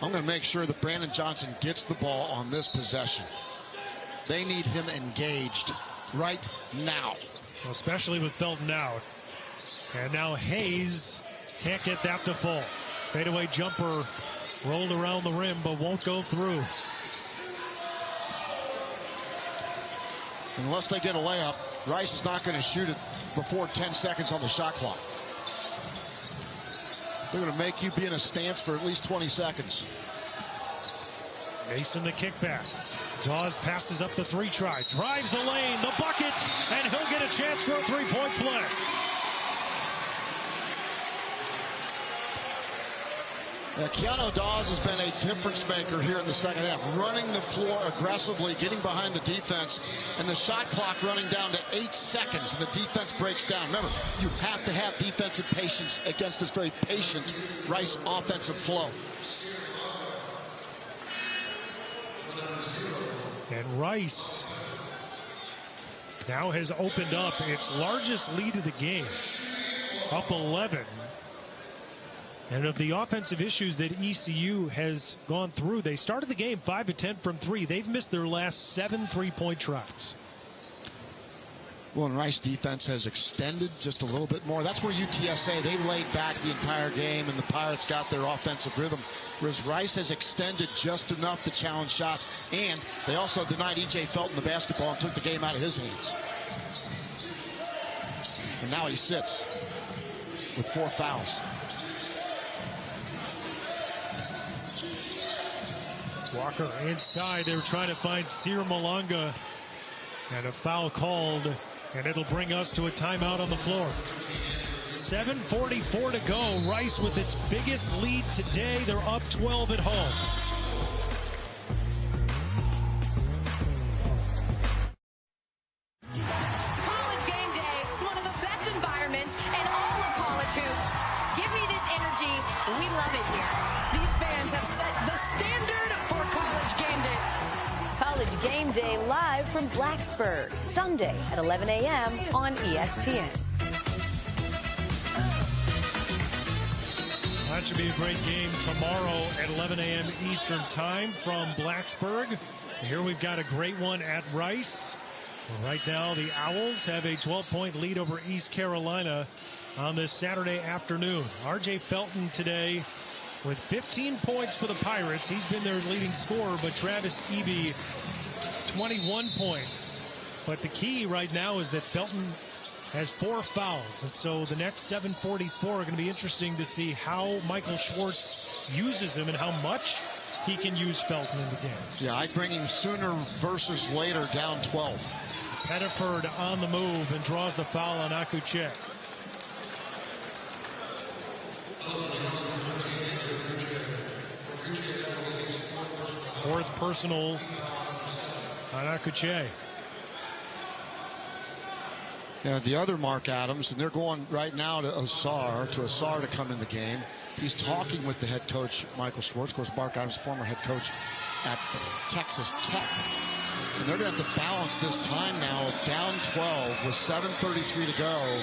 I'm going to make sure that Brandon Johnson gets the ball on this possession. They need him engaged right now. Especially with Felton out. And now Hayes can't get that to fall. Fadeaway jumper rolled around the rim, but won't go through. Unless they get a layup, Rice is not going to shoot it before 10 seconds on the shot clock. They're going to make you be in a stance for at least 20 seconds. Mason the kickback. Dawes passes up the 3-try. Drives the lane, the bucket, and he'll get a chance for a 3-point play. Keanu Dawes has been a difference maker here in the second half, running the floor aggressively, getting behind the defense, and the shot clock running down to 8 seconds, and the defense breaks down. Remember, you have to have defensive patience against this very patient Rice offensive flow. And Rice now has opened up its largest lead of the game, up 11. And of the offensive issues that ECU has gone through, they started the game 5 of 10 from 3. They've missed their last 7 3-point tries. Well, and Rice defense has extended just a little bit more. That's where UTSA, they laid back the entire game, and the Pirates got their offensive rhythm. Whereas Rice has extended just enough to challenge shots, and they also denied E.J. Felton the basketball and took the game out of his hands. And now he sits with 4 fouls. Walker inside. They were trying to find Sear Malanga. And a foul called. And it'll bring us to a timeout on the floor. 7:44 to go. Rice with its biggest lead today. They're up 12 at home. College game day, one of the best environments in all of college hoops. Give me this energy. We love it here. These fans have set the standard for college game day. College Game Day live from Blacksburg, Sunday at 11 a.m. on ESPN. That should be a great game tomorrow at 11 a.m. Eastern time from Blacksburg. Here we've got a great one at Rice. Right now, the Owls have a 12-point lead over East Carolina on this Saturday afternoon. R.J. Felton today with 15 points for the Pirates. He's been their leading scorer, but Travis Evee, 21 points. But the key right now is that Felton has 4 fouls. And so the next 7:44 are going to be interesting to see how Michael Schwartz uses him and how much he can use Felton in the game. Yeah, I'd bring him sooner versus later down 12. Pettiford on the move and draws the foul on Akuche. 4th personal on Akuche. Yeah, the other Mark Adams, and they're going right now to Asar to come in the game. He's talking with the head coach, Michael Schwartz. Of course, Mark Adams, former head coach at Texas Tech. And they're going to have to balance this time now, down 12 with 7:33 to go,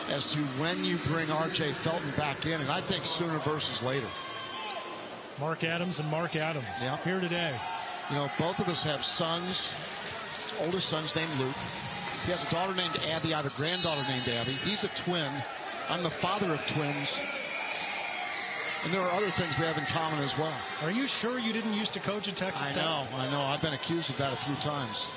as to when you bring R.J. Felton back in, and I think sooner versus later. Mark Adams and Mark Adams here today. You know, both of us have sons. Oldest son's named Luke. He has a daughter named Abby. I have a granddaughter named Abby. He's a twin. I'm the father of twins. And there are other things we have in common as well. Are you sure you didn't used to coach at Texas Tech? I know. I've been accused of that a few times.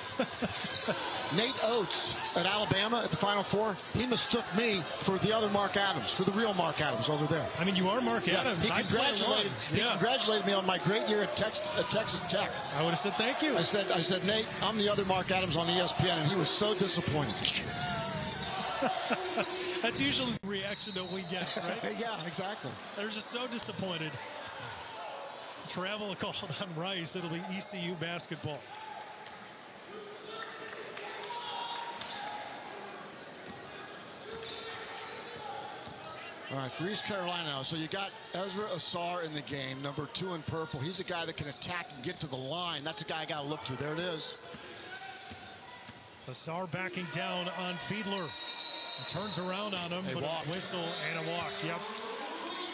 Nate Oates at Alabama at the Final Four, he mistook me for the other Mark Adams, for the real Mark Adams over there. I mean, you are Mark Adams. He congratulated me on my great year at Texas Tech. I would have said thank you. I said, Nate, I'm the other Mark Adams on ESPN, and he was so disappointed. That's usually the reaction that we get, right? Yeah, exactly. They're just so disappointed. Travel called on Rice. It'll be ECU basketball. All right, for East Carolina, so you got Ezra Asar in the game, number 2 in purple. He's a guy that can attack and get to the line. That's a guy I got to look to. There it is. Asar backing down on Fiedler. He turns around on him, but a whistle and a walk. Yep.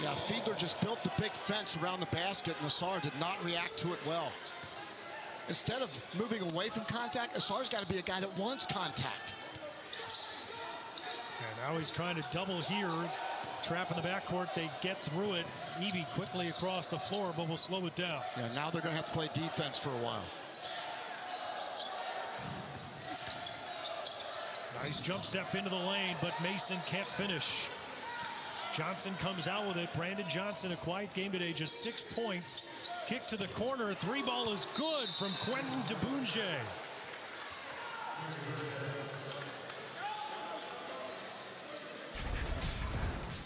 Yeah, Fiedler just built the big fence around the basket, and Asar did not react to it well. Instead of moving away from contact, Asar's got to be a guy that wants contact. And now he's trying to double here. Trap in the backcourt. They get through it. Evee quickly across the floor, but will slow it down. Yeah, now they're going to have to play defense for a while. Nice jump step into the lane, but Mason can't finish. Johnson comes out with it. Brandon Johnson, a quiet game today, just 6 points. Kick to the corner. 3-ball is good from Quentin DeBunge.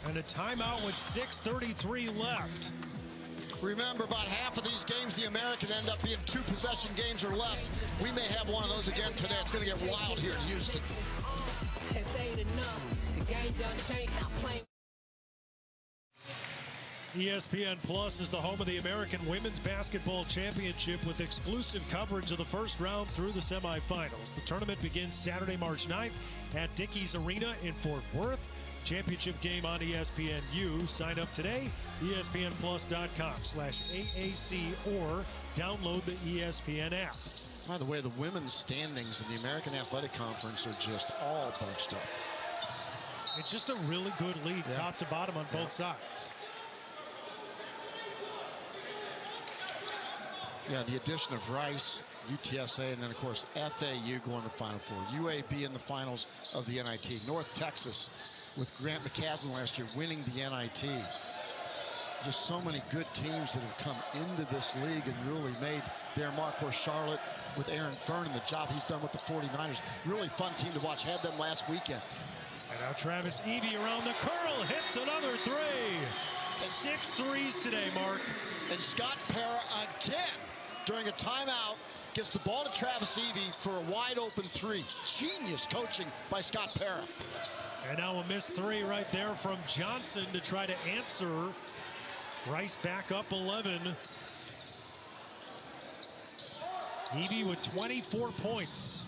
And a timeout with 6:33 left. Remember, about half of these games, the American end up being 2-possession games or less. We may have one of those again today. It's going to get wild here in Houston. ESPN Plus is the home of the American Women's Basketball Championship with exclusive coverage of the first round through the semifinals. The tournament begins Saturday, March 9th at Dickies Arena in Fort Worth. Championship game on ESPNU. Sign up today, ESPNplus.com/AAC, or download the ESPN app. By the way, the women's standings in the American Athletic Conference are just all bunched up. It's just a really good league, top to bottom on both sides. Yeah, the addition of Rice, UTSA, and then, of course, FAU going to the Final Four. UAB in the finals of the NIT. North Texas with Grant McCaslin last year winning the NIT. Just so many good teams that have come into this league and really made their mark. Of course, Charlotte with Aaron Fern and the job he's done with the 49ers. Really fun team to watch. Had them last weekend. And now Travis Evee around the curl, hits another 3. 6 threes today, Mark. And Scott Para again, during a timeout, gets the ball to Travis Evee for a wide open 3. Genius coaching by Scott Para. And now a missed 3 right there from Johnson to try to answer. Rice back up 11. Evee with 24 points.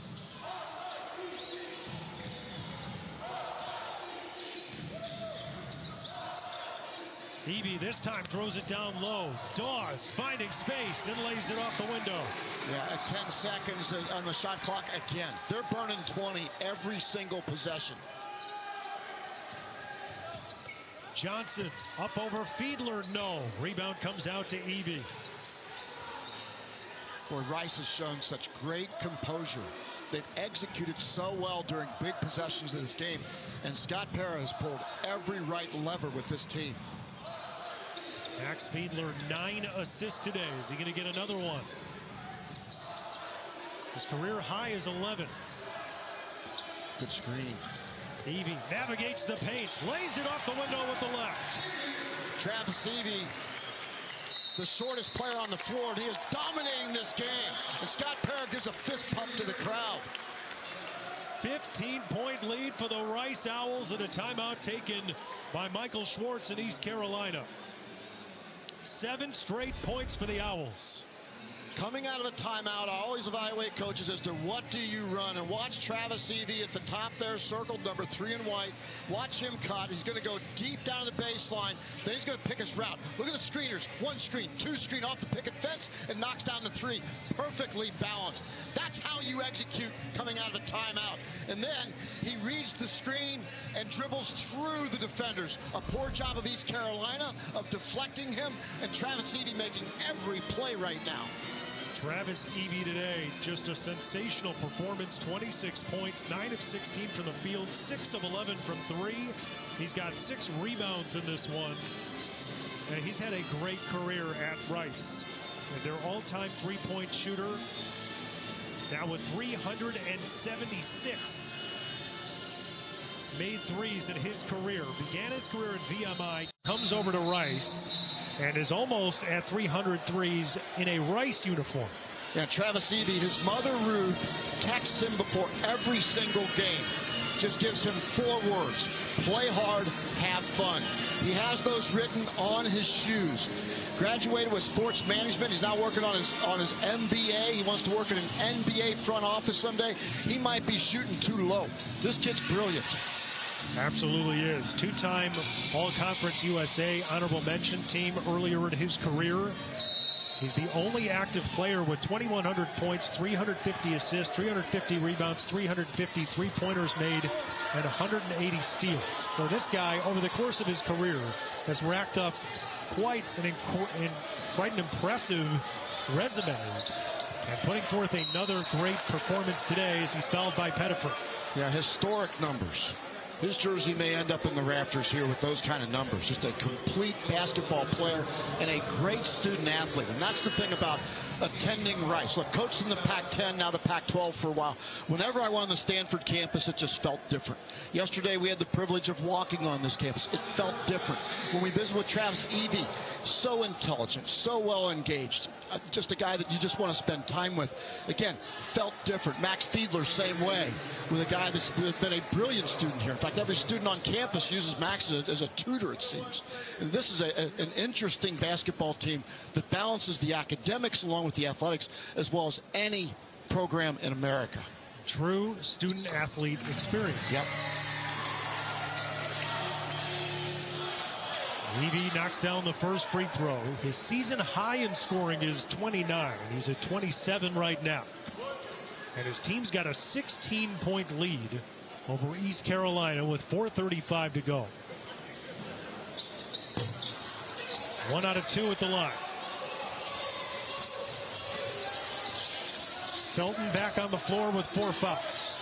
Evee this time throws it down low. Dawes finding space and lays it off the window. Yeah, at 10 seconds on the shot clock again. They're burning 20 every single possession. Johnson up over Fiedler, no. Rebound comes out to Evee. Boy, Rice has shown such great composure. They've executed so well during big possessions of this game. And Scott Para has pulled every right lever with this team. Max Fiedler, 9 assists today. Is he going to get another one? His career high is 11. Good screen. Evee navigates the paint, lays it off the window with the left. Travis Evee the shortest player on the floor, and he is dominating this game. And Scott Parra gives a fist pump to the crowd. 15-point lead for the Rice Owls and a timeout taken by Michael Schwartz in East Carolina. 7 straight points for the Owls. Coming out of a timeout, I always evaluate coaches as to what do you run. And watch Travis Evee at the top there, circled number 3 in white. Watch him cut. He's going to go deep down to the baseline. Then he's going to pick his route. Look at the screeners. 1 screen, 2 screen off the picket fence and knocks down the 3. Perfectly balanced. That's how you execute coming out of a timeout. And then he reads the screen and dribbles through the defenders. A poor job of East Carolina of deflecting him, and Travis Evee making every play right now. Travis Evee today, just a sensational performance. 26 points, 9 of 16 from the field, 6 of 11 from 3. He's got 6 rebounds in this one. And he's had a great career at Rice. And their all-time three-point shooter, now with 376 made threes in his career. Began his career at VMI, comes over to Rice, and is almost at 300 threes in a Rice uniform. Yeah, Travis Evee, his mother Ruth texts him before every single game. Just gives him 4 words: play hard, have fun. He has those written on his shoes. Graduated with sports management. He's now working on his MBA. He wants to work in an NBA front office someday. He might be shooting too low. This kid's brilliant. Absolutely is. 2-time All-Conference USA honorable mention team earlier in his career. He's the only active player with 2,100 points, 350 assists, 350 rebounds, 350 three-pointers made, and 180 steals. So this guy, over the course of his career, has racked up quite an impressive resume. And putting forth another great performance today as he's fouled by Pettiford. Yeah, historic numbers. His jersey may end up in the rafters here with those kind of numbers. Just a complete basketball player and a great student athlete. And that's the thing about attending Rice. Look, coached in the Pac-10, now the Pac-12 for a while. Whenever I went on the Stanford campus, it just felt different. Yesterday, we had the privilege of walking on this campus. It felt different. When we visited with Travis Evee, so intelligent, so well engaged. Just a guy that you just want to spend time with. Again, felt different. Max Fiedler, same way, with a guy that's been a brilliant student here. In fact, every student on campus uses Max as a tutor, it seems. And this is an interesting basketball team that balances the academics along with the athletics as well as any program in America. True student-athlete experience. Yep. Evee knocks down the first free throw. His season high in scoring is 29. He's at 27 right now. And his team's got a 16-point lead over East Carolina with 4:35 to go. 1 out of 2 at the line. Felton back on the floor with 4 fouls.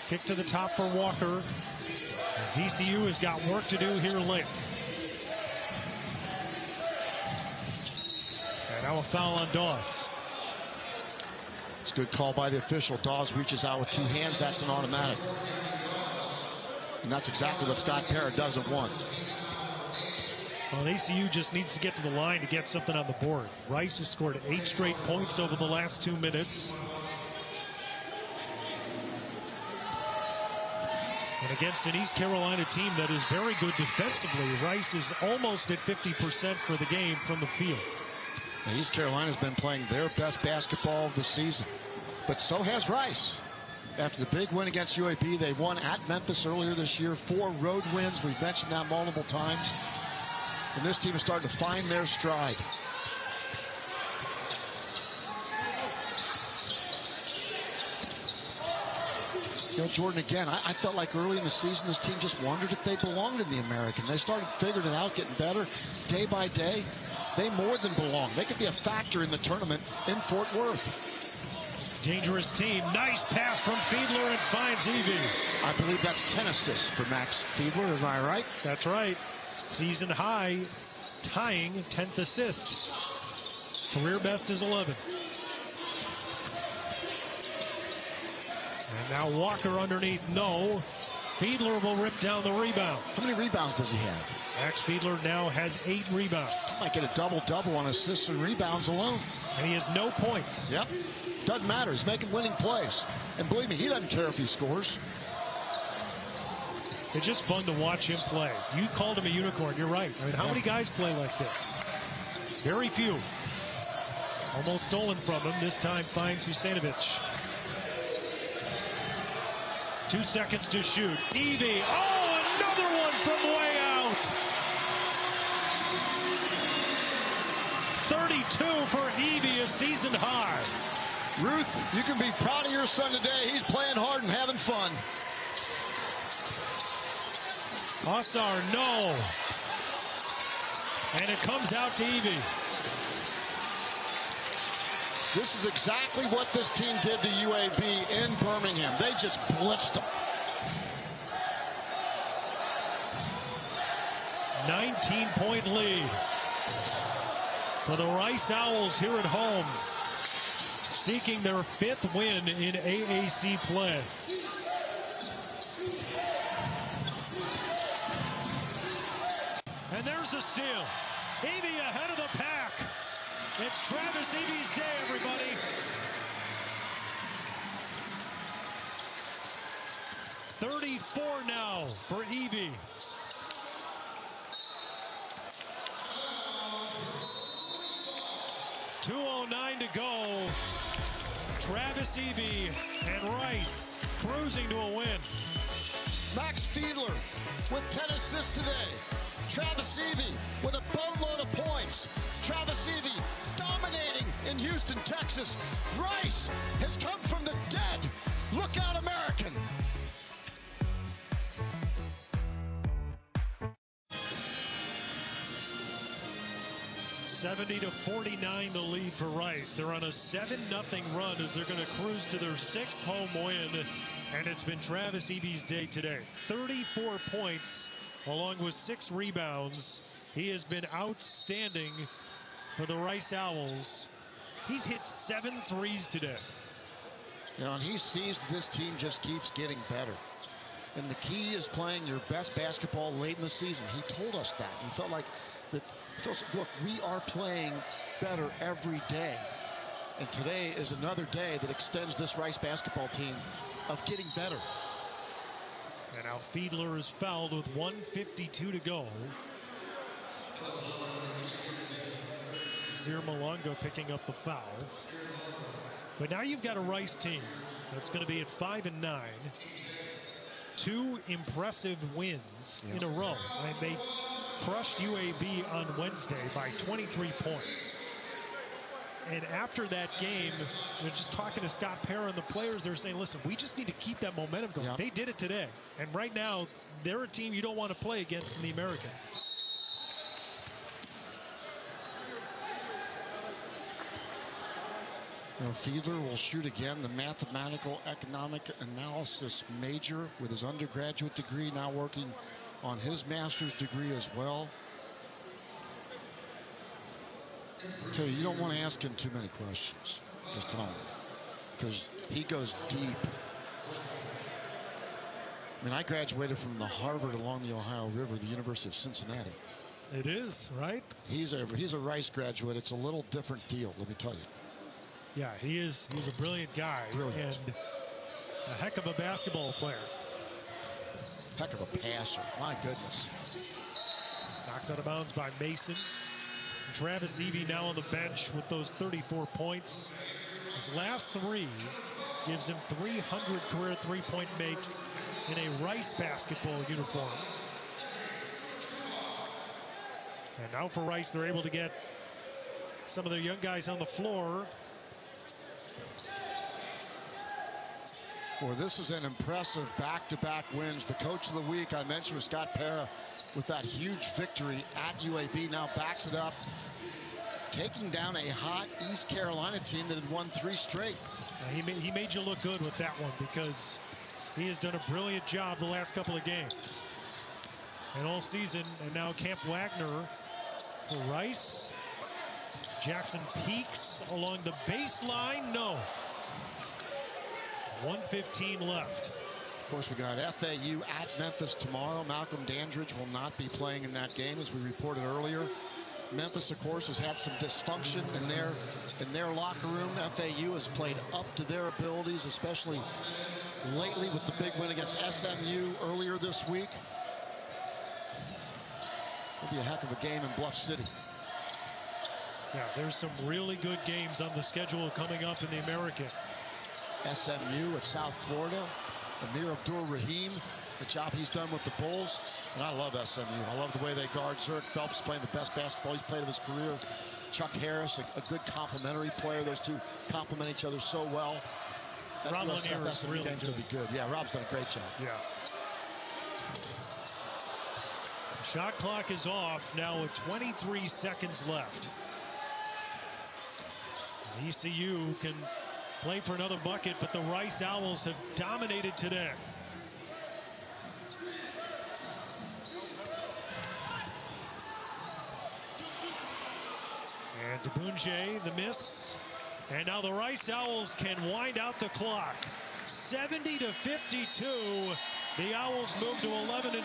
Kick to the top for Walker. As ECU has got work to do here late. And now a foul on Dawes. It's a good call by the official. Dawes reaches out with 2 hands. That's an automatic. And that's exactly what Scott Parra does at 1. Well, ECU just needs to get to the line to get something on the board. Rice has scored 8 straight points over the last 2 minutes. And against an East Carolina team that is very good defensively, Rice is almost at 50% for the game from the field. Now, East Carolina's been playing their best basketball of the season, but so has Rice. After the big win against UAB, they won at Memphis earlier this year. 4 road wins. We've mentioned that multiple times. And this team is starting to find their stride. You know, Jordan, again, I felt like early in the season, this team just wondered if they belonged in the American. They started figuring it out, getting better day by day. They more than belong. They could be a factor in the tournament in Fort Worth. Dangerous team. Nice pass from Fiedler and finds Evee. I believe that's 10 assists for Max Fiedler. Am I right? That's right. Season high, tying 10th assist. Career best is 11. And now Walker underneath. No. Fiedler will rip down the rebound. How many rebounds does he have? Max Fiedler now has 8 rebounds. Might get a double-double on assists and rebounds alone. And he has no points. Yep. Doesn't matter. He's making winning plays. And believe me, he doesn't care if he scores. It's just fun to watch him play. You called him a unicorn. You're right. I mean, how many guys play like this? Very few. Almost stolen from him. This time finds Husseinovic. 2 seconds to shoot. Evee. Oh, another one from way out. 32 for Evee, a season high. Ruth, you can be proud of your son today. He's playing hard and having fun. Osar, no. And it comes out to Evee. This is exactly what this team did to UAB in Birmingham. They just blitzed them. 19-point lead for the Rice Owls here at home, seeking their 5th win in AAC play. And there's a steal. Evee ahead of the pack. It's Travis Evee's day, everybody. .34 now for Evee. .209 to go. Travis Evee and Rice cruising to a win. Max Fiedler with 10 assists today. Travis Evee with a boatload of points. Travis Evee dominating in Houston, Texas. Rice has come from the dead. Look out, American. .70-49 the lead for Rice. They're on a 7-0 run as they're going to cruise to their 6th home win. And it's been Travis Evee's day today. 34 points along with 6 rebounds. He has been outstanding for the Rice Owls. He's hit 7 threes today. You know, and he sees this team just keeps getting better. And the key is playing your best basketball late in the season. He told us that. He felt like that. Look, we are playing better every day. And today is another day that extends this Rice basketball team of getting better. And now Fiedler is fouled with 1:52 to go. Zir Malongo picking up the foul. But now you've got a Rice team that's going to be at 5-9. 2 impressive wins in a row. I mean, they crushed UAB on Wednesday by 23 points. And after that game, they're just talking to Scott Parra and the players. They're saying, listen, we just need to keep that momentum going. They did it today. And right now, they're a team you don't want to play against in the American. You know, Fiedler will shoot again, the mathematical economic analysis major with his undergraduate degree, now working on his master's degree as well. I tell you don't want to ask him too many questions. Just tell him. Because he goes deep. I mean, I graduated from the Harvard along the Ohio River, the University of Cincinnati. It is, right? He's a Rice graduate. It's a little different deal, let me tell you. Yeah, he is. He's a brilliant guy. And a heck of a basketball player. Heck of a passer. My goodness. Knocked out of bounds by Mason. Travis Evee now on the bench with those 34 points. His last 3 gives him 300 career three-point makes in a Rice basketball uniform. And now for Rice, they're able to get some of their young guys on the floor. Well, this is an impressive back-to-back wins. The coach of the week I mentioned was Scott Parra with that huge victory at UAB. Now backs it up, taking down a hot East Carolina team that had won 3 straight. He made you look good with that one because he has done a brilliant job the last couple of games and all season. And now Camp Wagner for Rice. Jackson peaks along the baseline. No. 1:15 left. Of course, we got FAU at Memphis tomorrow. Malcolm Dandridge will not be playing in that game, as we reported earlier. Memphis, of course, has had some dysfunction in their locker room. FAU has played up to their abilities, especially lately with the big win against SMU earlier this week. It'll be a heck of a game in Bluff City. Yeah, there's some really good games on the schedule coming up in the American. SMU at South Florida. Amir Abdur-Rahim, the job he's done with the Bulls. And I love SMU. I love the way they guard Zurich Phelps, playing the best basketball he's played of his career. Chuck Harris, a good complementary player. Those two complement each other so well. Rob Lanier is really game's good. going to be good. Yeah, Rob's done a great job. Yeah. Shot clock is off now with 23 seconds left. ECU can play for another bucket, but the Rice Owls have dominated today. And Debunje, the miss. And now the Rice Owls can wind out the clock. 70-52. The Owls move to 11-6.